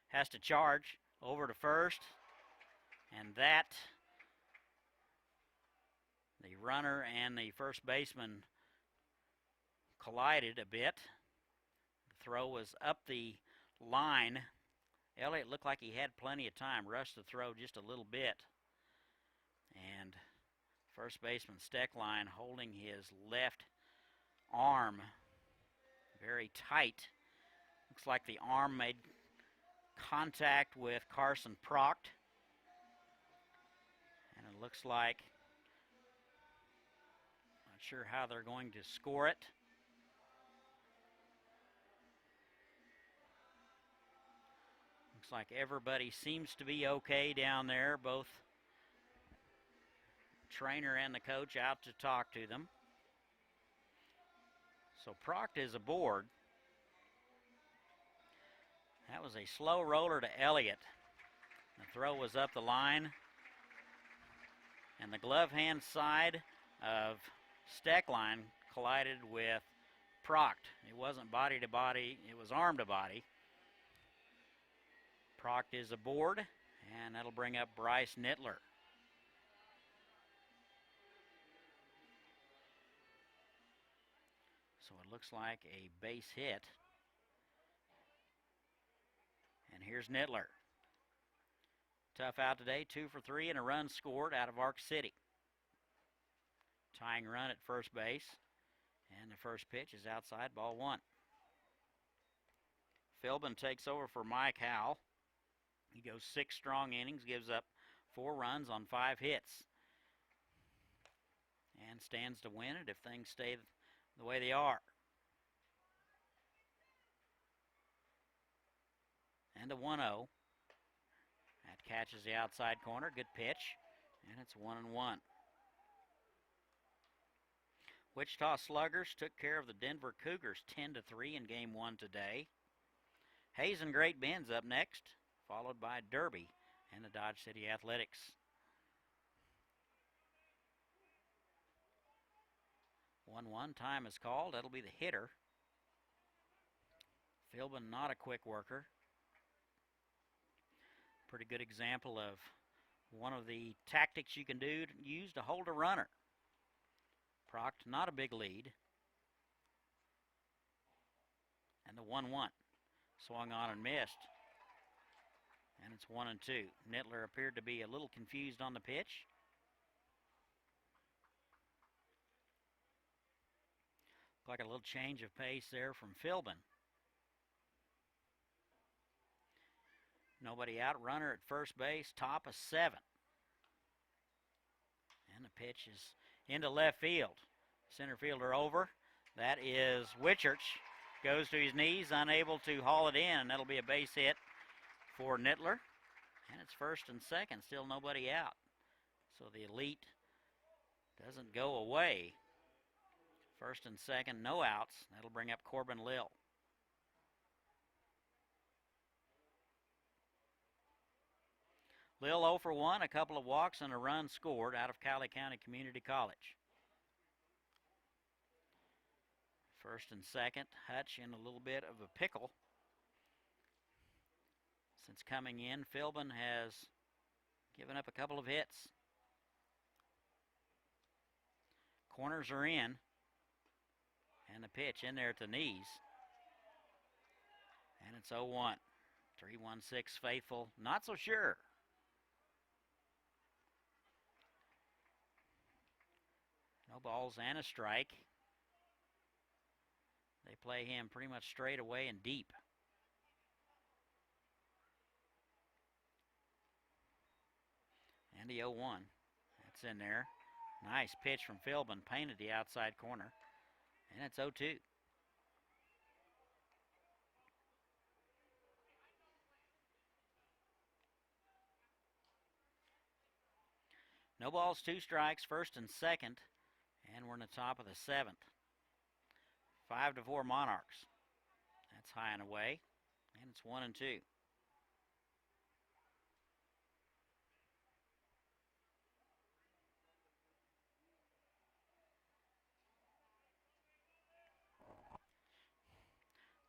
has to charge over to first, and that, the runner and the first baseman collided a bit. The throw was up the line. Elliott looked like he had plenty of time, rushed the throw just a little bit. And first baseman Steckline holding his left arm very tight. Looks like the arm made contact with Carson Proct. And it looks like, not sure how they're going to score it. like everybody seems to be okay down there, both trainer and the coach out to talk to them. So Proct is aboard. That was a slow roller to Elliott. The throw was up the line. And the glove hand side of Steckline collided with Proct. It wasn't body to body, it was arm to body. Proct is aboard, and that'll bring up Bryce Nittler. So it looks like a base hit. And here's Nittler. Tough out today, 2 for 3 and a run scored out of Ark City. Tying run at first base, and the first pitch is outside, ball 1. Philbin takes over for Mike Howell. He goes 6 strong innings, gives up 4 runs on 5 hits, and stands to win it if things stay the way they are. And a 1-0. That catches the outside corner. Good pitch. And it's 1-1. Wichita Sluggers took care of the Denver Cougars 10-3 in game 1 today. Hayes and Great Bend's up next, followed by Derby and the Dodge City Athletics. One time is called. That'll be the hitter. Philbin not a quick worker. Pretty good example of one of the tactics you can use to hold a runner. Proct not a big lead. And the 1-1. Swung on and missed. And it's 1-2. Nittler appeared to be a little confused on the pitch. Looked like a little change of pace there from Philbin. Nobody out. Runner at first base. Top of 7. And the pitch is into left field. Center fielder over. That is Wichurch. Goes to his knees, unable to haul it in. And that'll be a base hit for Nittler. And it's first and second. Still nobody out. So the elite doesn't go away. First and second, no outs. That'll bring up Corbin Lill. Lill 0 for 1, a couple of walks and a run scored out of Cowley County Community College. First and second, Hutch in a little bit of a pickle. Since coming in, Philbin has given up a couple of hits. Corners are in. And the pitch in there at the knees. And it's 0-1. 3-1-6 faithful, not so sure. No balls and a strike. They play him pretty much straight away and deep. And the 0-1. That's in there. Nice pitch from Philbin, painted the outside corner. And it's 0-2. No balls, 2 strikes, first and second. And we're in the top of the 7th. 5-4 Monarchs. That's high and away. And it's 1-2.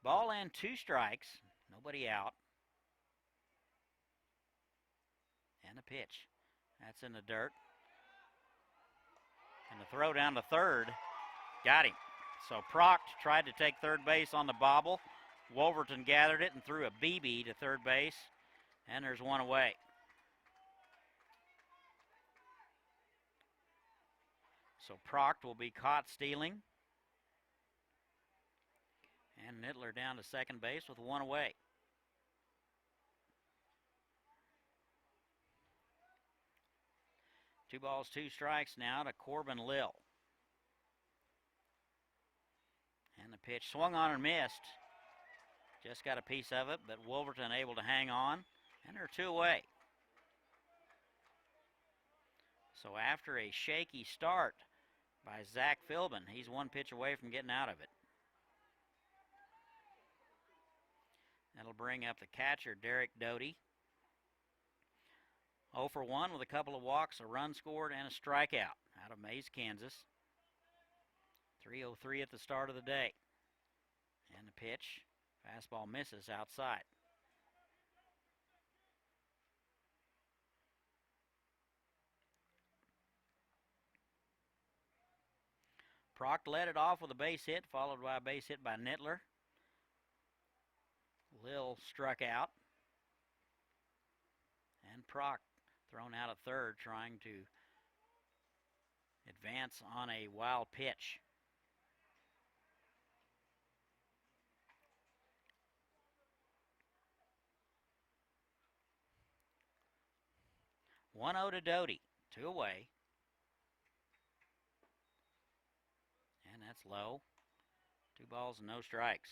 Ball and 2 strikes. Nobody out. And a pitch. That's in the dirt. And the throw down to third. Got him. So Proct tried to take third base on the bobble. Wolverton gathered it and threw a BB to third base. And there's one away. So Proct will be caught stealing. And Nittler down to second base with 1 away. Two balls, 2 strikes now to Corbin Lill. And the pitch swung on and missed. Just got a piece of it, but Wolverton able to hang on. And they're 2 away. So after a shaky start by Zach Philbin, he's 1 pitch away from getting out of it. That'll bring up the catcher, Derek Doty. 0 for 1 with a couple of walks, a run scored, and a strikeout out of Mays, Kansas. 3:03 at the start of the day. And the pitch, fastball misses outside. Proct led it off with a base hit, followed by a base hit by Nittler. Lil struck out. And Proct thrown out at third, trying to advance on a wild pitch. One 0 to Doty, 2 away. And that's low. 2 balls and no strikes.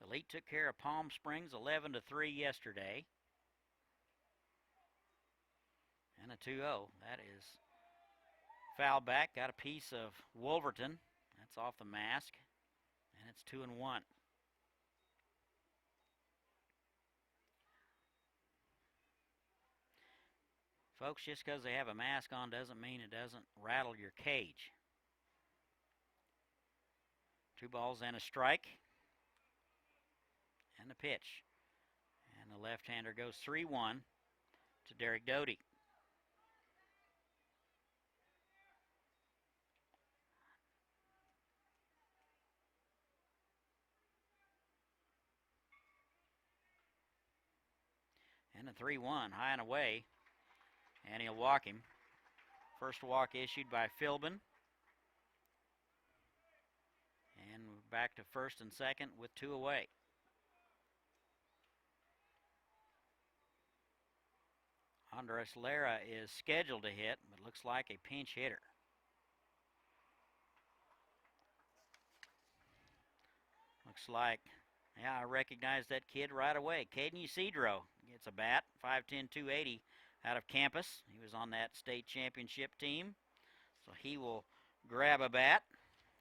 Elite took care of Palm Springs 11-3 yesterday. And a 2-0. That is foul back. Got a piece of Wolverton. That's off the mask. And it's 2-1. Folks, just because they have a mask on doesn't mean it doesn't rattle your cage. 2 balls and a strike. And the pitch. And the left-hander goes 3-1 to Derek Doty. And a 3-1, high and away. And he'll walk him. First walk issued by Philbin. And we're back to first and second with 2 away. Andres Lara is scheduled to hit, but looks like a pinch hitter. Looks like, yeah, I recognize that kid right away. Caden Isidro gets a bat, 5'10", 280 out of campus. He was on that state championship team. So he will grab a bat.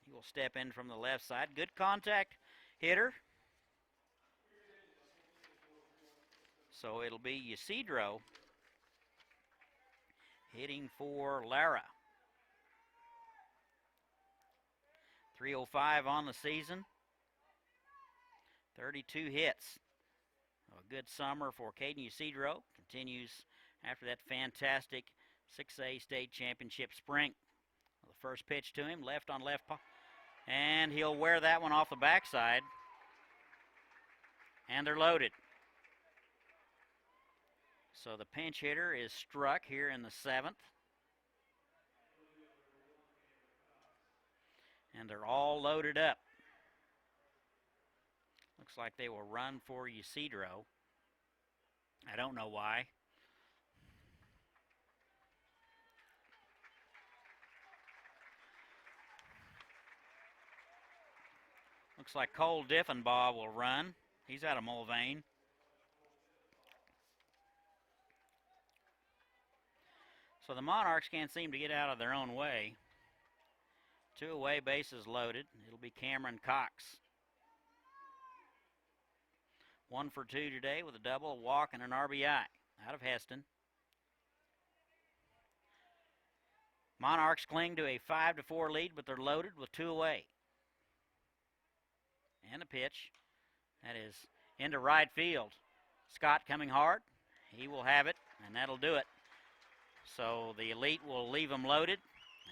He will step in from the left side. Good contact hitter. So it'll be Isidro hitting for Lara. 305 on the season. 32 hits. A good summer for Caden Isidro. Continues after that fantastic 6A state championship spring. The first pitch to him, left on left paw. And he'll wear that one off the backside. And they're loaded. So the pinch hitter is struck here in the 7th. And they're all loaded up. Looks like they will run for Isidro. I don't know why. Looks like Cole Diffenbaugh will run. He's out of Mulvane. So the Monarchs can't seem to get out of their own way. 2 away, bases loaded. It'll be Cameron Cox. 1 for 2 today with a double, a walk, and an RBI out of Heston. Monarchs cling to a 5-4 lead, but they're loaded with 2 away. And a pitch. That is into right field. Scott coming hard. He will have it, and that'll do it. So the Elite will leave them loaded.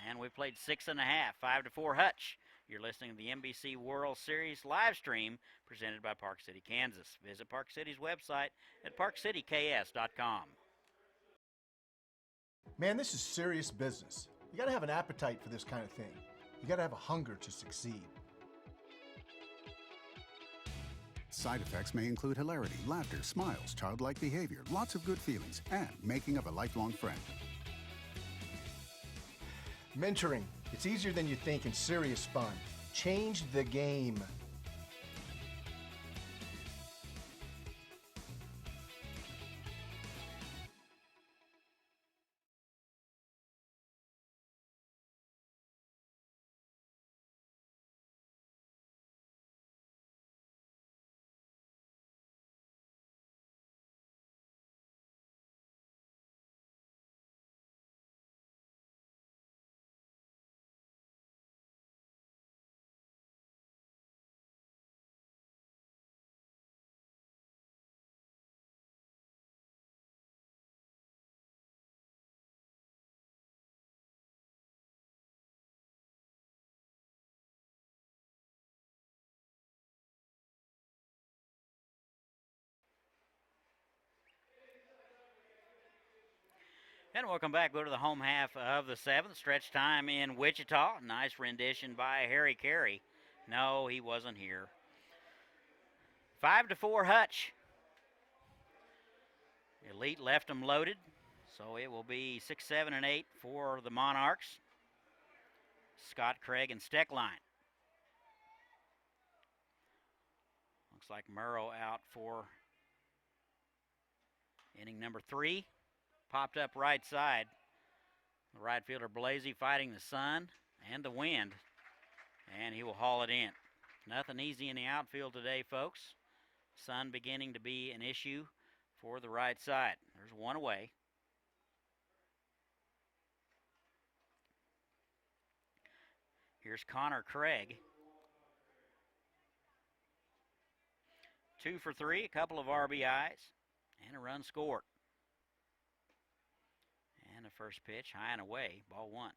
And we played 6.5, 5-4 Hutch. You're listening to the NBC World Series live stream presented by Park City, Kansas. Visit Park City's website at parkcityks.com. Man, this is serious business. You gotta have an appetite for this kind of thing. You gotta have a hunger to succeed. Side effects may include hilarity, laughter, smiles, childlike behavior, lots of good feelings, and making of a lifelong friend. Mentoring It's easier than you think and serious fun. Change the game. And welcome back. Go to the home half of the seventh. Stretch time in Wichita. Nice rendition by Harry Carey. No, he wasn't here. 5-4 Hutch. Elite left them loaded, so it will be 6, 7, and 8 for the Monarchs. Scott, Craig, and Steckline. Looks like Murrow out for inning number 3. Popped up right side. The right fielder Blasey fighting the sun and the wind, and he will haul it in. Nothing easy in the outfield today, folks. Sun beginning to be an issue for the right side. There's one away. Here's Connor Craig. 2 for 3, a couple of RBIs, and a run scored. And the first pitch, high and away, ball 1.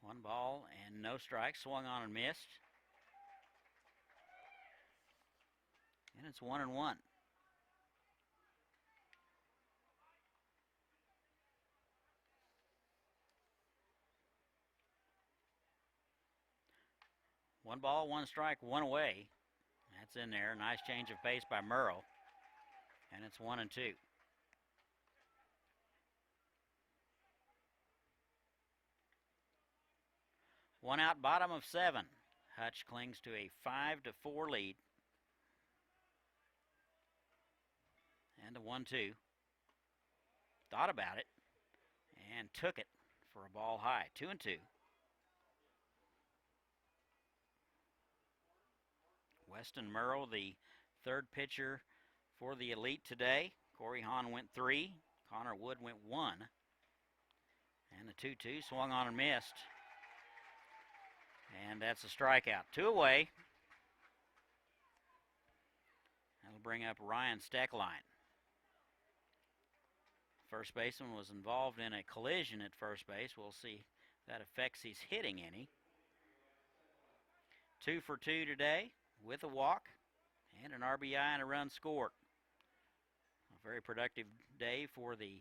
One ball and no strikes, swung on and missed. And it's 1-1. One ball, one strike, one away. That's in there. Nice change of pace by Murrow. And it's 1-2. One out, bottom of 7. Hutch clings to a 5-4 lead. And a 1-2. Thought about it and took it for a ball high. 2-2. Weston Murrow, the third pitcher for the Elite today. Corey Hahn went 3. Connor Wood went 1. And the 2-2 swung on and missed. And that's a strikeout. 2 away. That'll bring up Ryan Steckline. First baseman was involved in a collision at first base. We'll see if that affects his hitting any. 2 for 2 today with a walk and an RBI and a run scored. A very productive day for the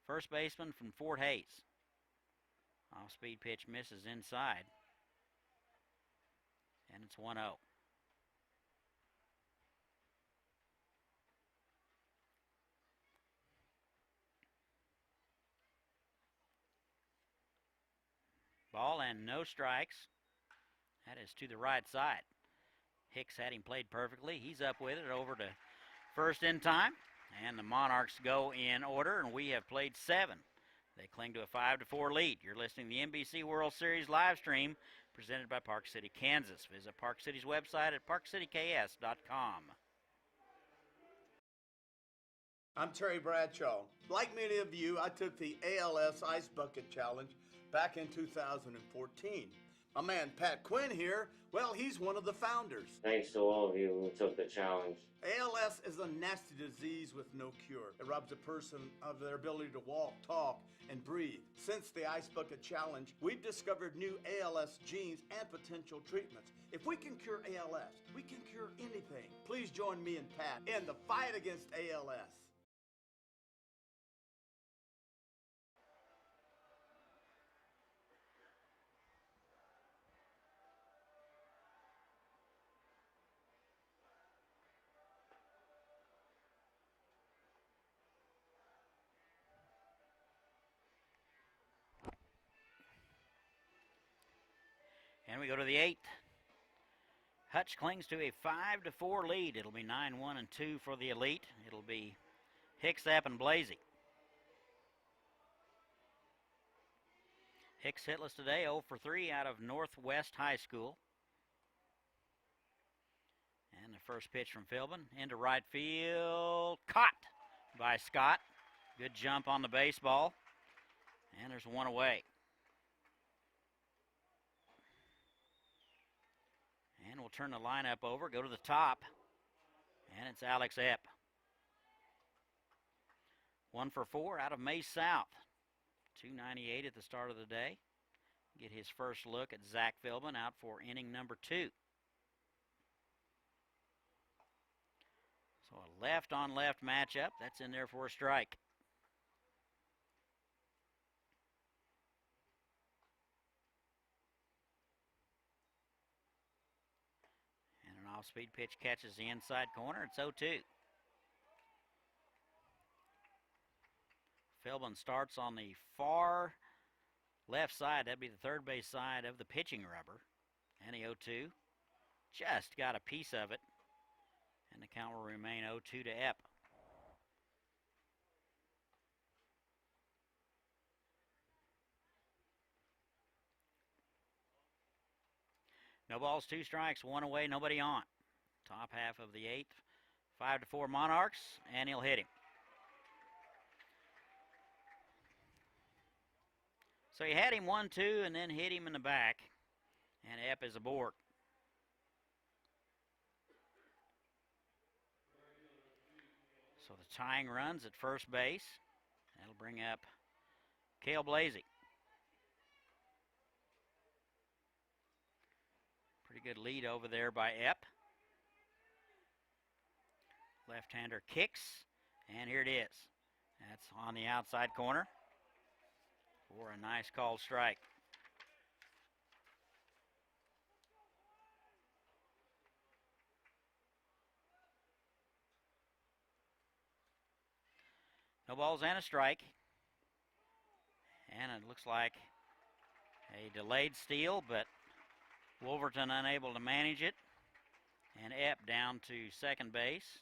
first baseman from Fort Hays. Off-speed pitch misses inside. And it's 1-0. Ball and no strikes. That is to the right side. Hicks had him played perfectly. He's up with it over to first in time. And the Monarchs go in order, and we have played 7. They cling to a 5-4 lead. You're listening to the NBC World Series live stream presented by Park City, Kansas. Visit Park City's website at parkcityks.com. I'm Terry Bradshaw. Like many of you, I took the ALS Ice Bucket Challenge back in 2014. My man Pat Quinn here, well, he's one of the founders. Thanks to all of you who took the challenge. ALS is a nasty disease with no cure. It robs a person of their ability to walk, talk, and breathe. Since the Ice Bucket Challenge, we've discovered new ALS genes and potential treatments. If we can cure ALS, we can cure anything. Please join me and Pat in the fight against ALS. And we go to the 8th. Hutch clings to a 5-4 lead. It'll be 9-1 and 2 for the Elite. It'll be Hicks, Epp, and Blasey. Hicks hitless today, 0 for 3 out of Northwest High School. And the first pitch from Philbin into right field. Caught by Scott. Good jump on the baseball. And there's one away. And we'll turn the lineup over, go to the top. And it's Alex Epp. 1 for 4 out of May South. 298 at the start of the day. Get his first look at Zach Philbin out for inning number 2. So a left-on-left matchup. That's in there for a strike. And an off-speed pitch catches the inside corner. It's 0-2. Philbin starts on the far left side. That'd be the third base side of the pitching rubber. And the 0-2. Just got a piece of it. And the count will remain 0-2 to Epp. No balls, 2 strikes, 1 away, nobody on. Top half of the 8th. 5-4 Monarchs, and he'll hit him. So he had him 1-2 and then hit him in the back. And Epp is aboard. So the tying runs at first base. That'll bring up Cale Blasey. Pretty good lead over there by Epp. Left-hander kicks, and here it is. That's on the outside corner for a nice called strike. No balls and a strike. And it looks like a delayed steal, but Wolverton unable to manage it. And Epp down to second base.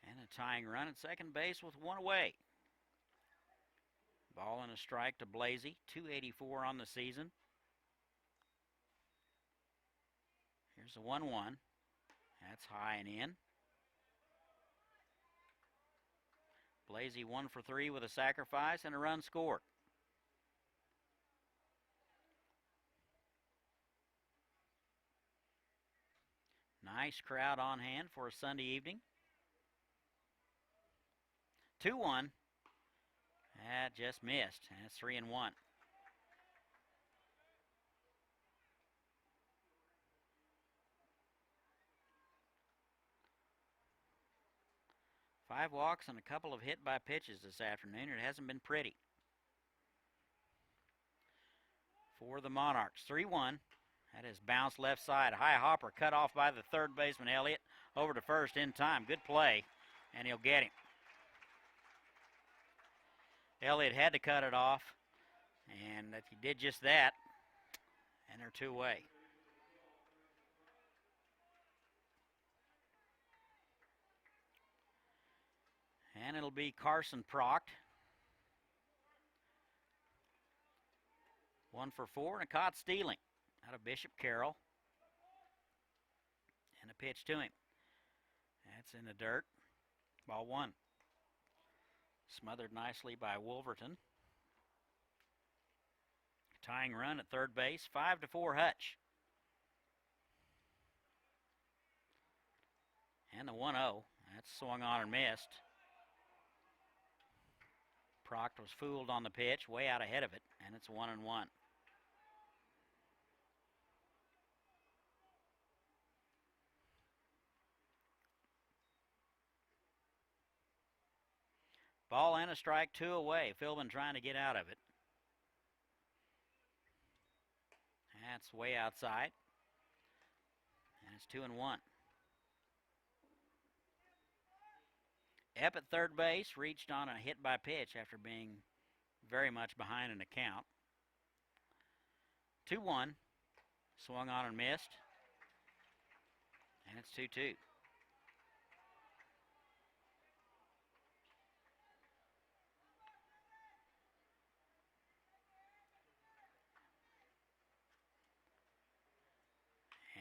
And a tying run at second base with 1 away. Ball and a strike to Blasey. 284 on the season. Here's a 1-1. That's high and in. Blasey 1 for 3 with a sacrifice and a run scored. Nice crowd on hand for a Sunday evening. 2-1. That just missed, and it's 3-1. Five walks and a couple of hit by pitches this afternoon. It hasn't been pretty. For the Monarchs, 3-1. That is bounced left side. High hopper cut off by the third baseman, Elliott. Over to first in time. Good play, and he'll get him. Elliott had to cut it off, and he did just that, and they're 2 away. And it'll be Carson Proct. 1 for 4 and a caught stealing out of Bishop Carroll. And a pitch to him. That's in the dirt. Ball 1. Smothered nicely by Wolverton. Tying run at third base. 5-4 Hutch. And the 1-0. That's swung on and missed. Proct was fooled on the pitch, way out ahead of it, and it's 1-1. Ball and a strike, 2 away. Philbin trying to get out of it. That's way outside. And it's 2-1. Epp at third base reached on a hit by pitch after being very much behind in the count. 2-1. Swung on and missed. And it's 2-2.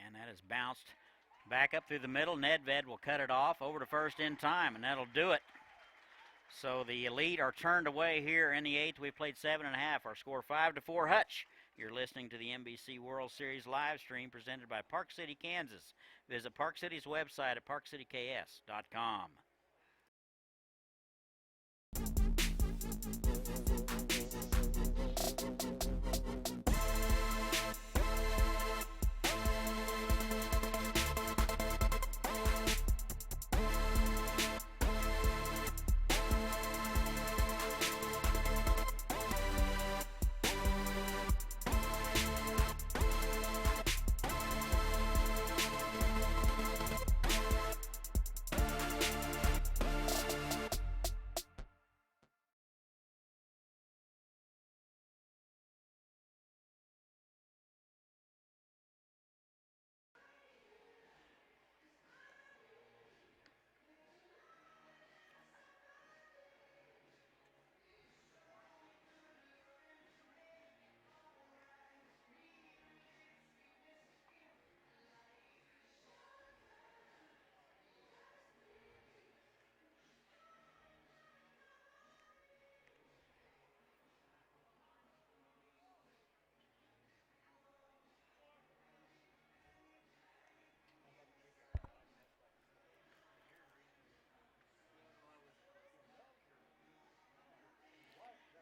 And that is bounced back up through the middle. Nedved will cut it off over to first in time, and that'll do it. So the Elite are turned away here in the 8th. We played 7.5. Our score 5-4 Hutch. You're listening to the NBC World Series live stream presented by Park City, Kansas. Visit Park City's website at parkcityks.com.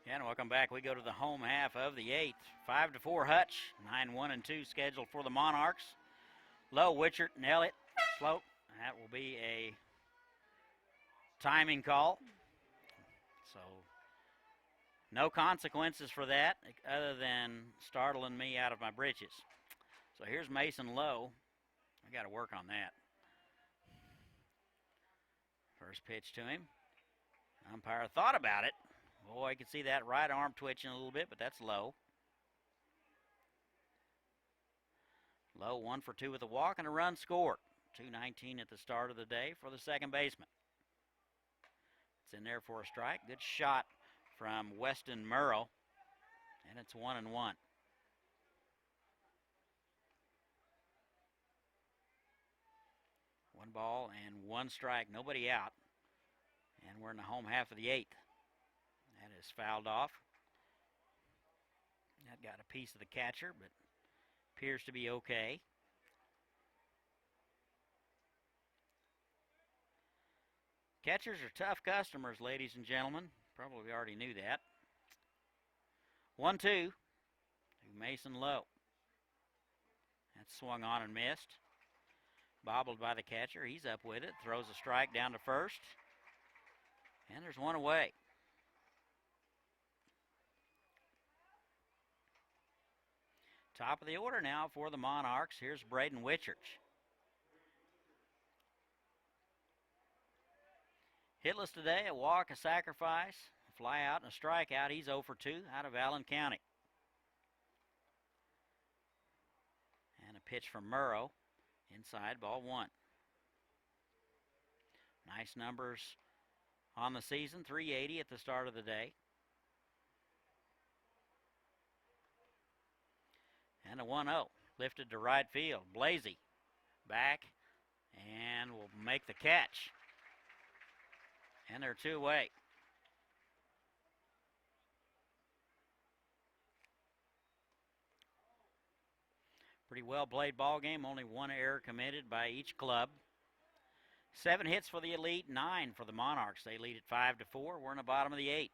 And welcome back. We go to the home half of the 8th. 5-4 Hutch. 9-1-2 scheduled for the Monarchs. Low, Wichert, and Elliott. Slope. That will be a timing call. So no consequences for that other than startling me out of my britches. So here's Mason Lowe. I got to work on that. First pitch to him. Umpire thought about it. Boy, you can see that right arm twitching a little bit, but that's Low. Low 1 for 2 with a walk and a run scored. 2:19 at the start of the day for the second baseman. It's in there for a strike. Good shot from Weston Murrow, and it's 1-1. 1 ball and 1 strike, nobody out. And we're in the home half of the 8th. That is fouled off. That got a piece of the catcher, but appears to be okay. Catchers are tough customers, ladies and gentlemen. Probably already knew that. 1-2 to Mason Lowe. That's swung on and missed. Bobbled by the catcher. He's up with it. Throws a strike down to first. And there's 1 away. Top of the order now for the Monarchs. Here's Braden Wichert. Hitless today, a walk, a sacrifice, a fly out, and a strikeout. He's 0 for 2 out of Allen County. And a pitch from Murrow. Inside, ball 1. Nice numbers on the season, 380 at the start of the day. And a 1-0, lifted to right field. Blasey back and will make the catch. And they're 2 away. Pretty well played ball game. Only 1 error committed by each club. 7 hits for the Elite, 9 for the Monarchs. They lead at 5-4. We're in the bottom of the 8th.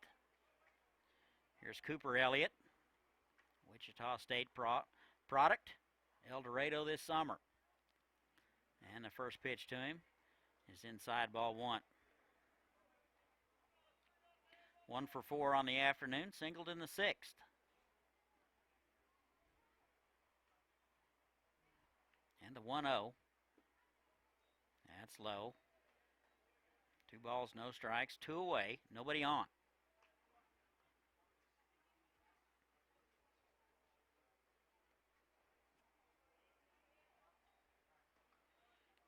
Here's Cooper Elliott, Wichita State product, El Dorado this summer. And the first pitch to him is inside, ball 1. 1 for 4 on the afternoon, singled in the 6th. And the 1-0. That's low. 2 balls, no strikes, 2 away, nobody on.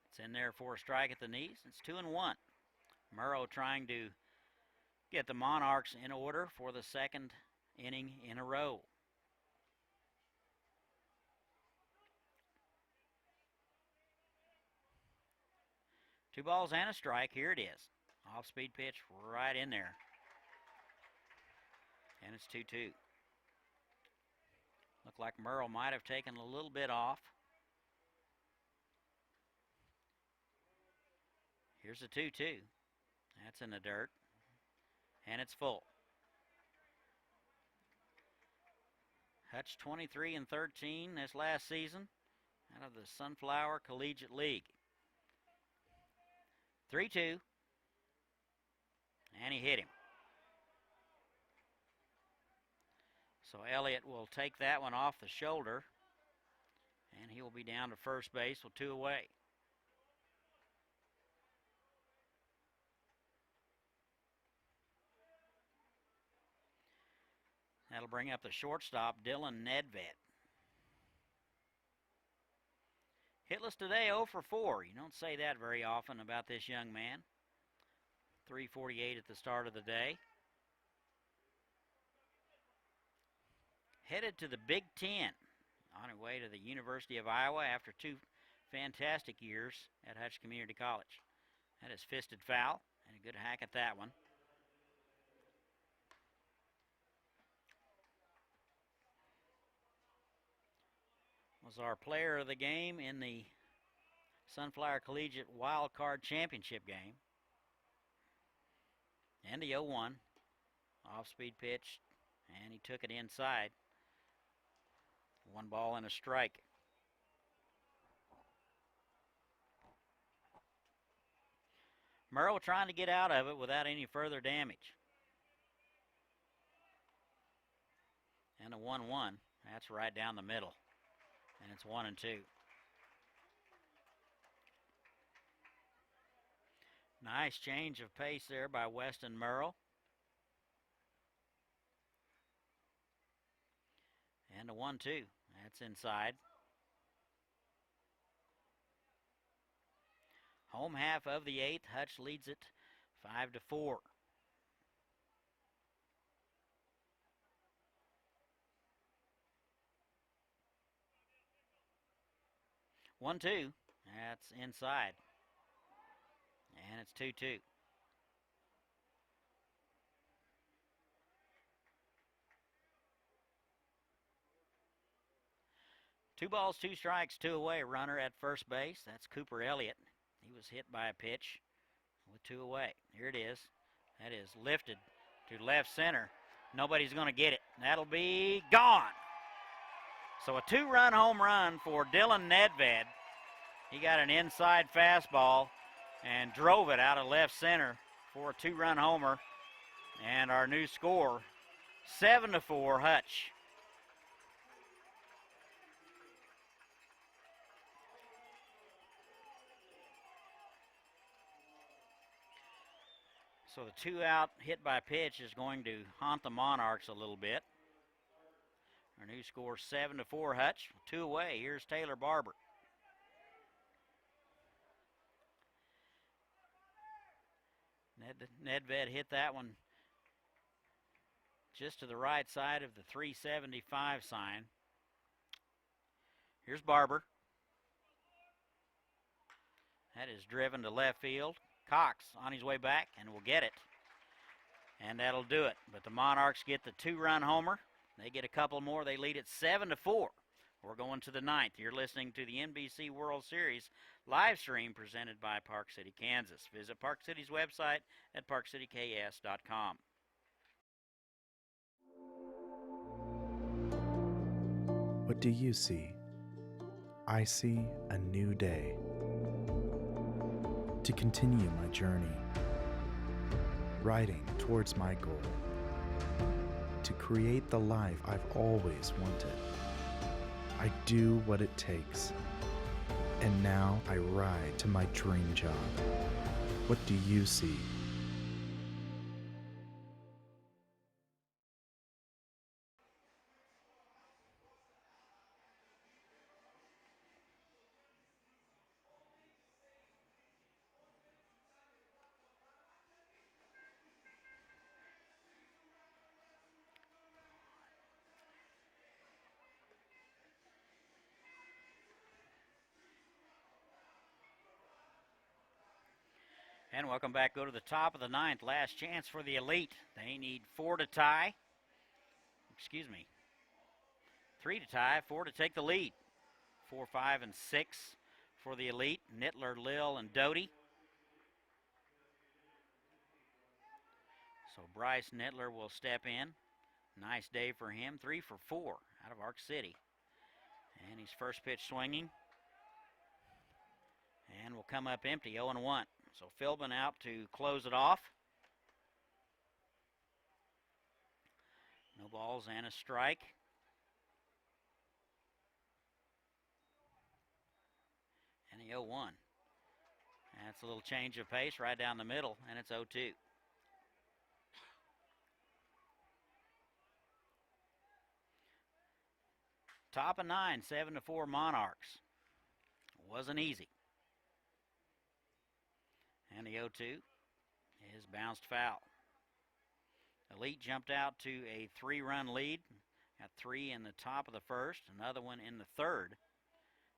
It's in there for a strike at the knees. It's 2-1. Murrow trying to get the Monarchs in order for the second inning in a row. Two balls and a strike. Here it is. Off-speed pitch right in there. And it's 2-2. Looked like Murrow might have taken a little bit off. Here's a 2-2. That's in the dirt. And it's full. Hutch 23-13 this last season out of the Sunflower Collegiate League. 3-2. And he hit him. So Elliott will take that one off the shoulder. And he will be down to first base with 2 away. That'll bring up the shortstop, Dylan Nedved. Hitless today, 0 for 4. You don't say that very often about this young man. 348 at the start of the day. Headed to the Big Ten on her way to the University of Iowa after 2 fantastic years at Hutch Community College. That is fisted foul, and a good hack at that one. Was our player of the game in the Sunflower Collegiate Wild Card Championship game. And the 0-1. Off-speed pitch, and he took it inside. 1 ball and a strike. Murrow trying to get out of it without any further damage. And a 1-1. That's right down the middle. And it's 1-2. Nice change of pace there by Weston Murrow. And a 1-2. That's inside. Home half of the 8th. Hutch leads it 5-4. One, 2. That's inside. And it's 2-2. Two balls, 2 strikes, 2 away. Runner at first base. That's Cooper Elliott. He was hit by a pitch with 2 away. Here it is. That is lifted to left center. Nobody's going to get it. That'll be gone. So a 2-run home run for Dylan Nedved. He got an inside fastball and drove it out of left center for a 2-run homer. And our new score, 7-4 Hutch. So the 2-out hit by pitch is going to haunt the Monarchs a little bit. Our new score, 7-4 Hutch. 2 away. Here's Taylor Barber. Nedved hit that one just to the right side of the 375 sign. Here's Barber. That is driven to left field. Cox on his way back and will get it. And that'll do it. But the Monarchs get the 2-run homer. They get a couple more. They lead it 7-4. We're going to the 9th. You're listening to the NBC World Series live stream presented by Park City, Kansas. Visit Park City's website at parkcityks.com. What do you see? I see a new day. To continue my journey, riding towards my goal. To create the life I've always wanted. I do what it takes. And now I ride to my dream job. What do you see? And welcome back. Go to the top of the ninth. Last chance for the Elite. They need 4 to tie. Excuse me. 3 to tie, 4 to take the lead. 4, 5, and 6 for the Elite. Nittler, Lil, and Doty. So Bryce Nittler will step in. Nice day for him. 3 for 4 out of Arc City. And he's first pitch swinging. And will come up empty, 0-1. So Philbin out to close it off. No balls and a strike. And the 0-1. That's a little change of pace right down the middle, and it's 0-2. Top of 9, 7-4 Monarchs. Wasn't easy. And the 0-2 is bounced foul. Elite jumped out to a 3-run lead. Got 3 in the top of the first, another one in the third,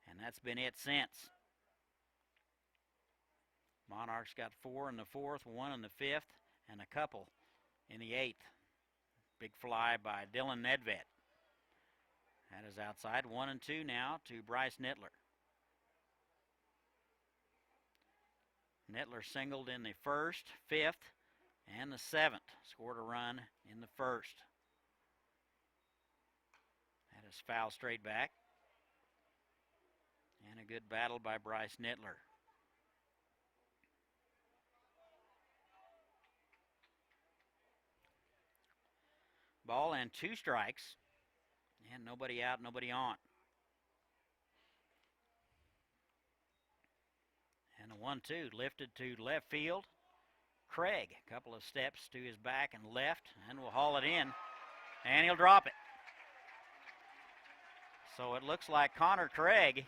and that's been it since. Monarchs got 4 in the fourth, 1 in the fifth, and a couple in the eighth. Big fly by Dylan Nedved. That is outside. 1-2 now to Bryce Nittler. Nittler singled in the first, fifth, and the seventh. Scored a run in the first. That is foul straight back. And a good battle by Bryce Nittler. Ball and 2 strikes. And nobody out, nobody on. And the 1-2 lifted to left field. Craig, a couple of steps to his back and left, and will haul it in, and he'll drop it. So it looks like Connor Craig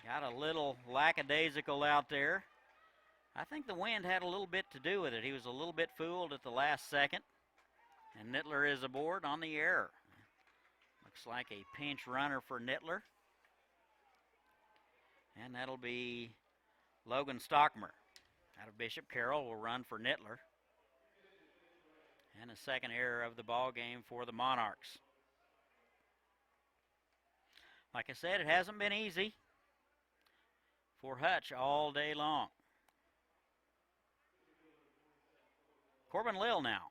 got a little lackadaisical out there. I think the wind had a little bit to do with it. He was a little bit fooled at the last second, and Nittler is aboard on the error. Looks like a pinch runner for Nittler, and that'll be Logan Stockmer out of Bishop Carroll will run for Nittler. And a second error of the ball game for the Monarchs. Like I said, it hasn't been easy for Hutch all day long. Corbin Lill now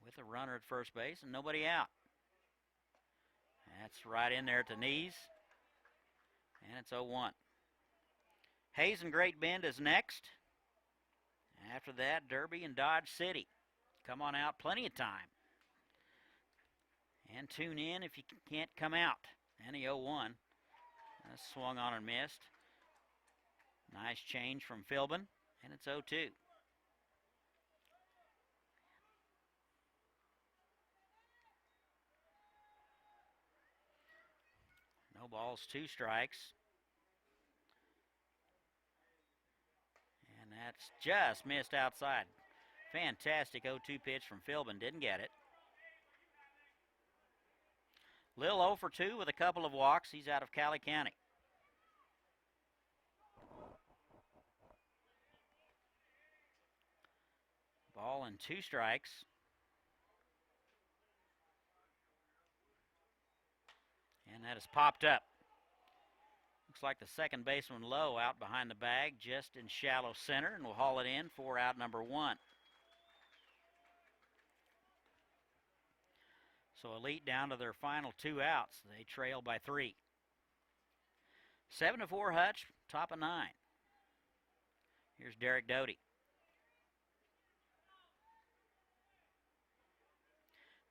with a runner at first base and nobody out. That's right in there to knees. And it's 0-1. Hayes and Great Bend is next. After that, Derby and Dodge City. Come on out, plenty of time. And tune in if you can't come out. And the 0-1. That's swung on and missed. Nice change from Philbin, and it's 0-2. No balls, 2 strikes. And that's just missed outside. Fantastic 0-2 pitch from Philbin. Didn't get it. Lil 0 for 2 with a couple of walks. He's out of Cali County. Ball and 2 strikes. And that is popped up. Looks like the second baseman Lowe out behind the bag, just in shallow center, and will haul it in for out number 1. So Elite down to their final 2 outs. They trail by 3. 7-4 Hutch, top of 9. Here's Derek Doty.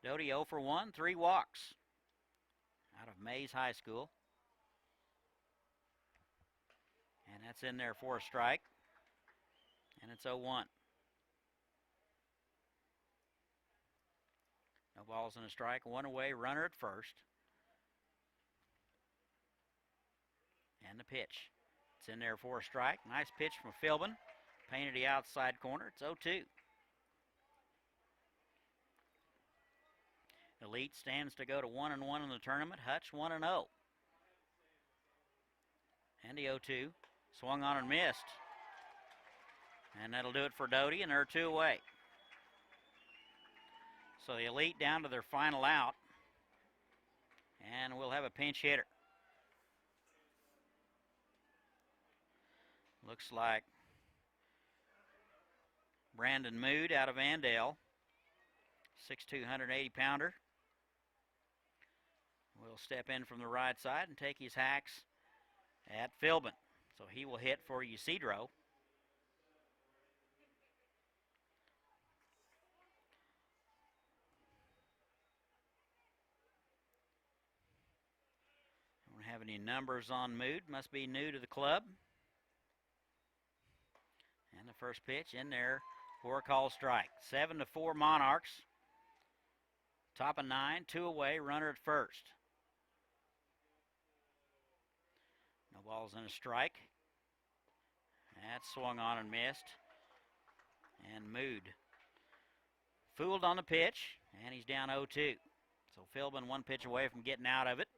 Doty 0 for 1, 3 walks. Out of Mays High School. And that's in there for a strike. And it's 0-1. No balls and a strike. 1 away, runner at first. And the pitch. It's in there for a strike. Nice pitch from Philbin. Painted the outside corner. It's 0-2. Elite stands to go to 1-1 in the tournament. Hutch 1-0. And the 0-2. Swung on and missed. And that'll do it for Doty, and they're 2 away. So the Elite down to their final out. And we'll have a pinch hitter. Looks like Brandon Mood out of Andale, 6'2", 180-pounder. Will step in from the right side and take his hacks at Philbin. So he will hit for Ysidro. Don't have any numbers on Mood. Must be new to the club. And the first pitch in there for a call strike. 7-4 Monarchs. Top of 9, 2 away, runner at first. No balls and a strike. That swung on and missed. And Mood fooled on the pitch, and he's down 0-2. So Philbin 1 pitch away from getting out of it.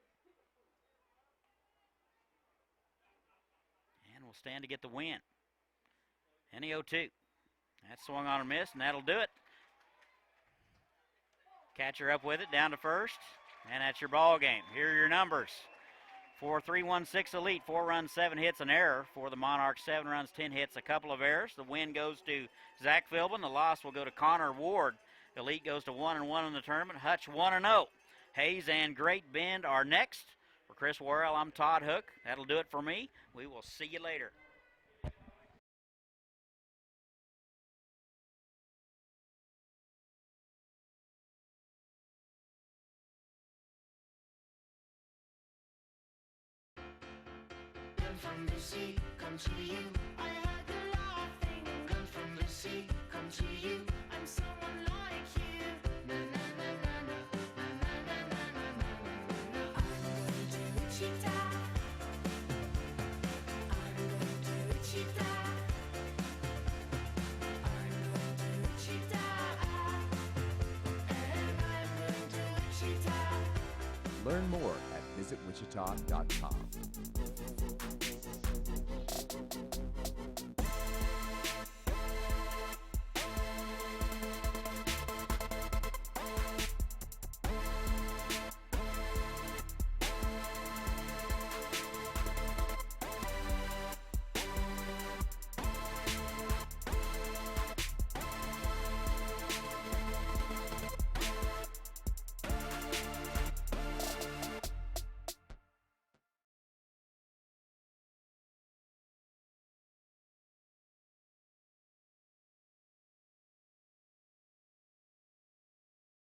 And will stand to get the win. And the 0-2. That swung on and missed, and that'll do it. Catcher up with it, down to first, and that's your ball game. Here are your numbers. For 3-1-6 Elite, 4 runs, 7 hits, an error. For the Monarchs, 7 runs, 10 hits, a couple of errors. The win goes to Zach Philbin. The loss will go to Connor Ward. Elite goes to 1-1 in the tournament. Hutch 1-0. Hayes and Great Bend are next. For Chris Worrell, I'm Todd Hook. That'll do it for me. We will see you later. Gun from the sea, come to you. I heard the laughing. Gun from the sea, come to you. I'm someone like you. Na na na na na na na na na na. I'm going to Wichita. I'm going to Wichita. I'm going to Wichita. And I'm going to Wichita. Learn more at visitwichita.com.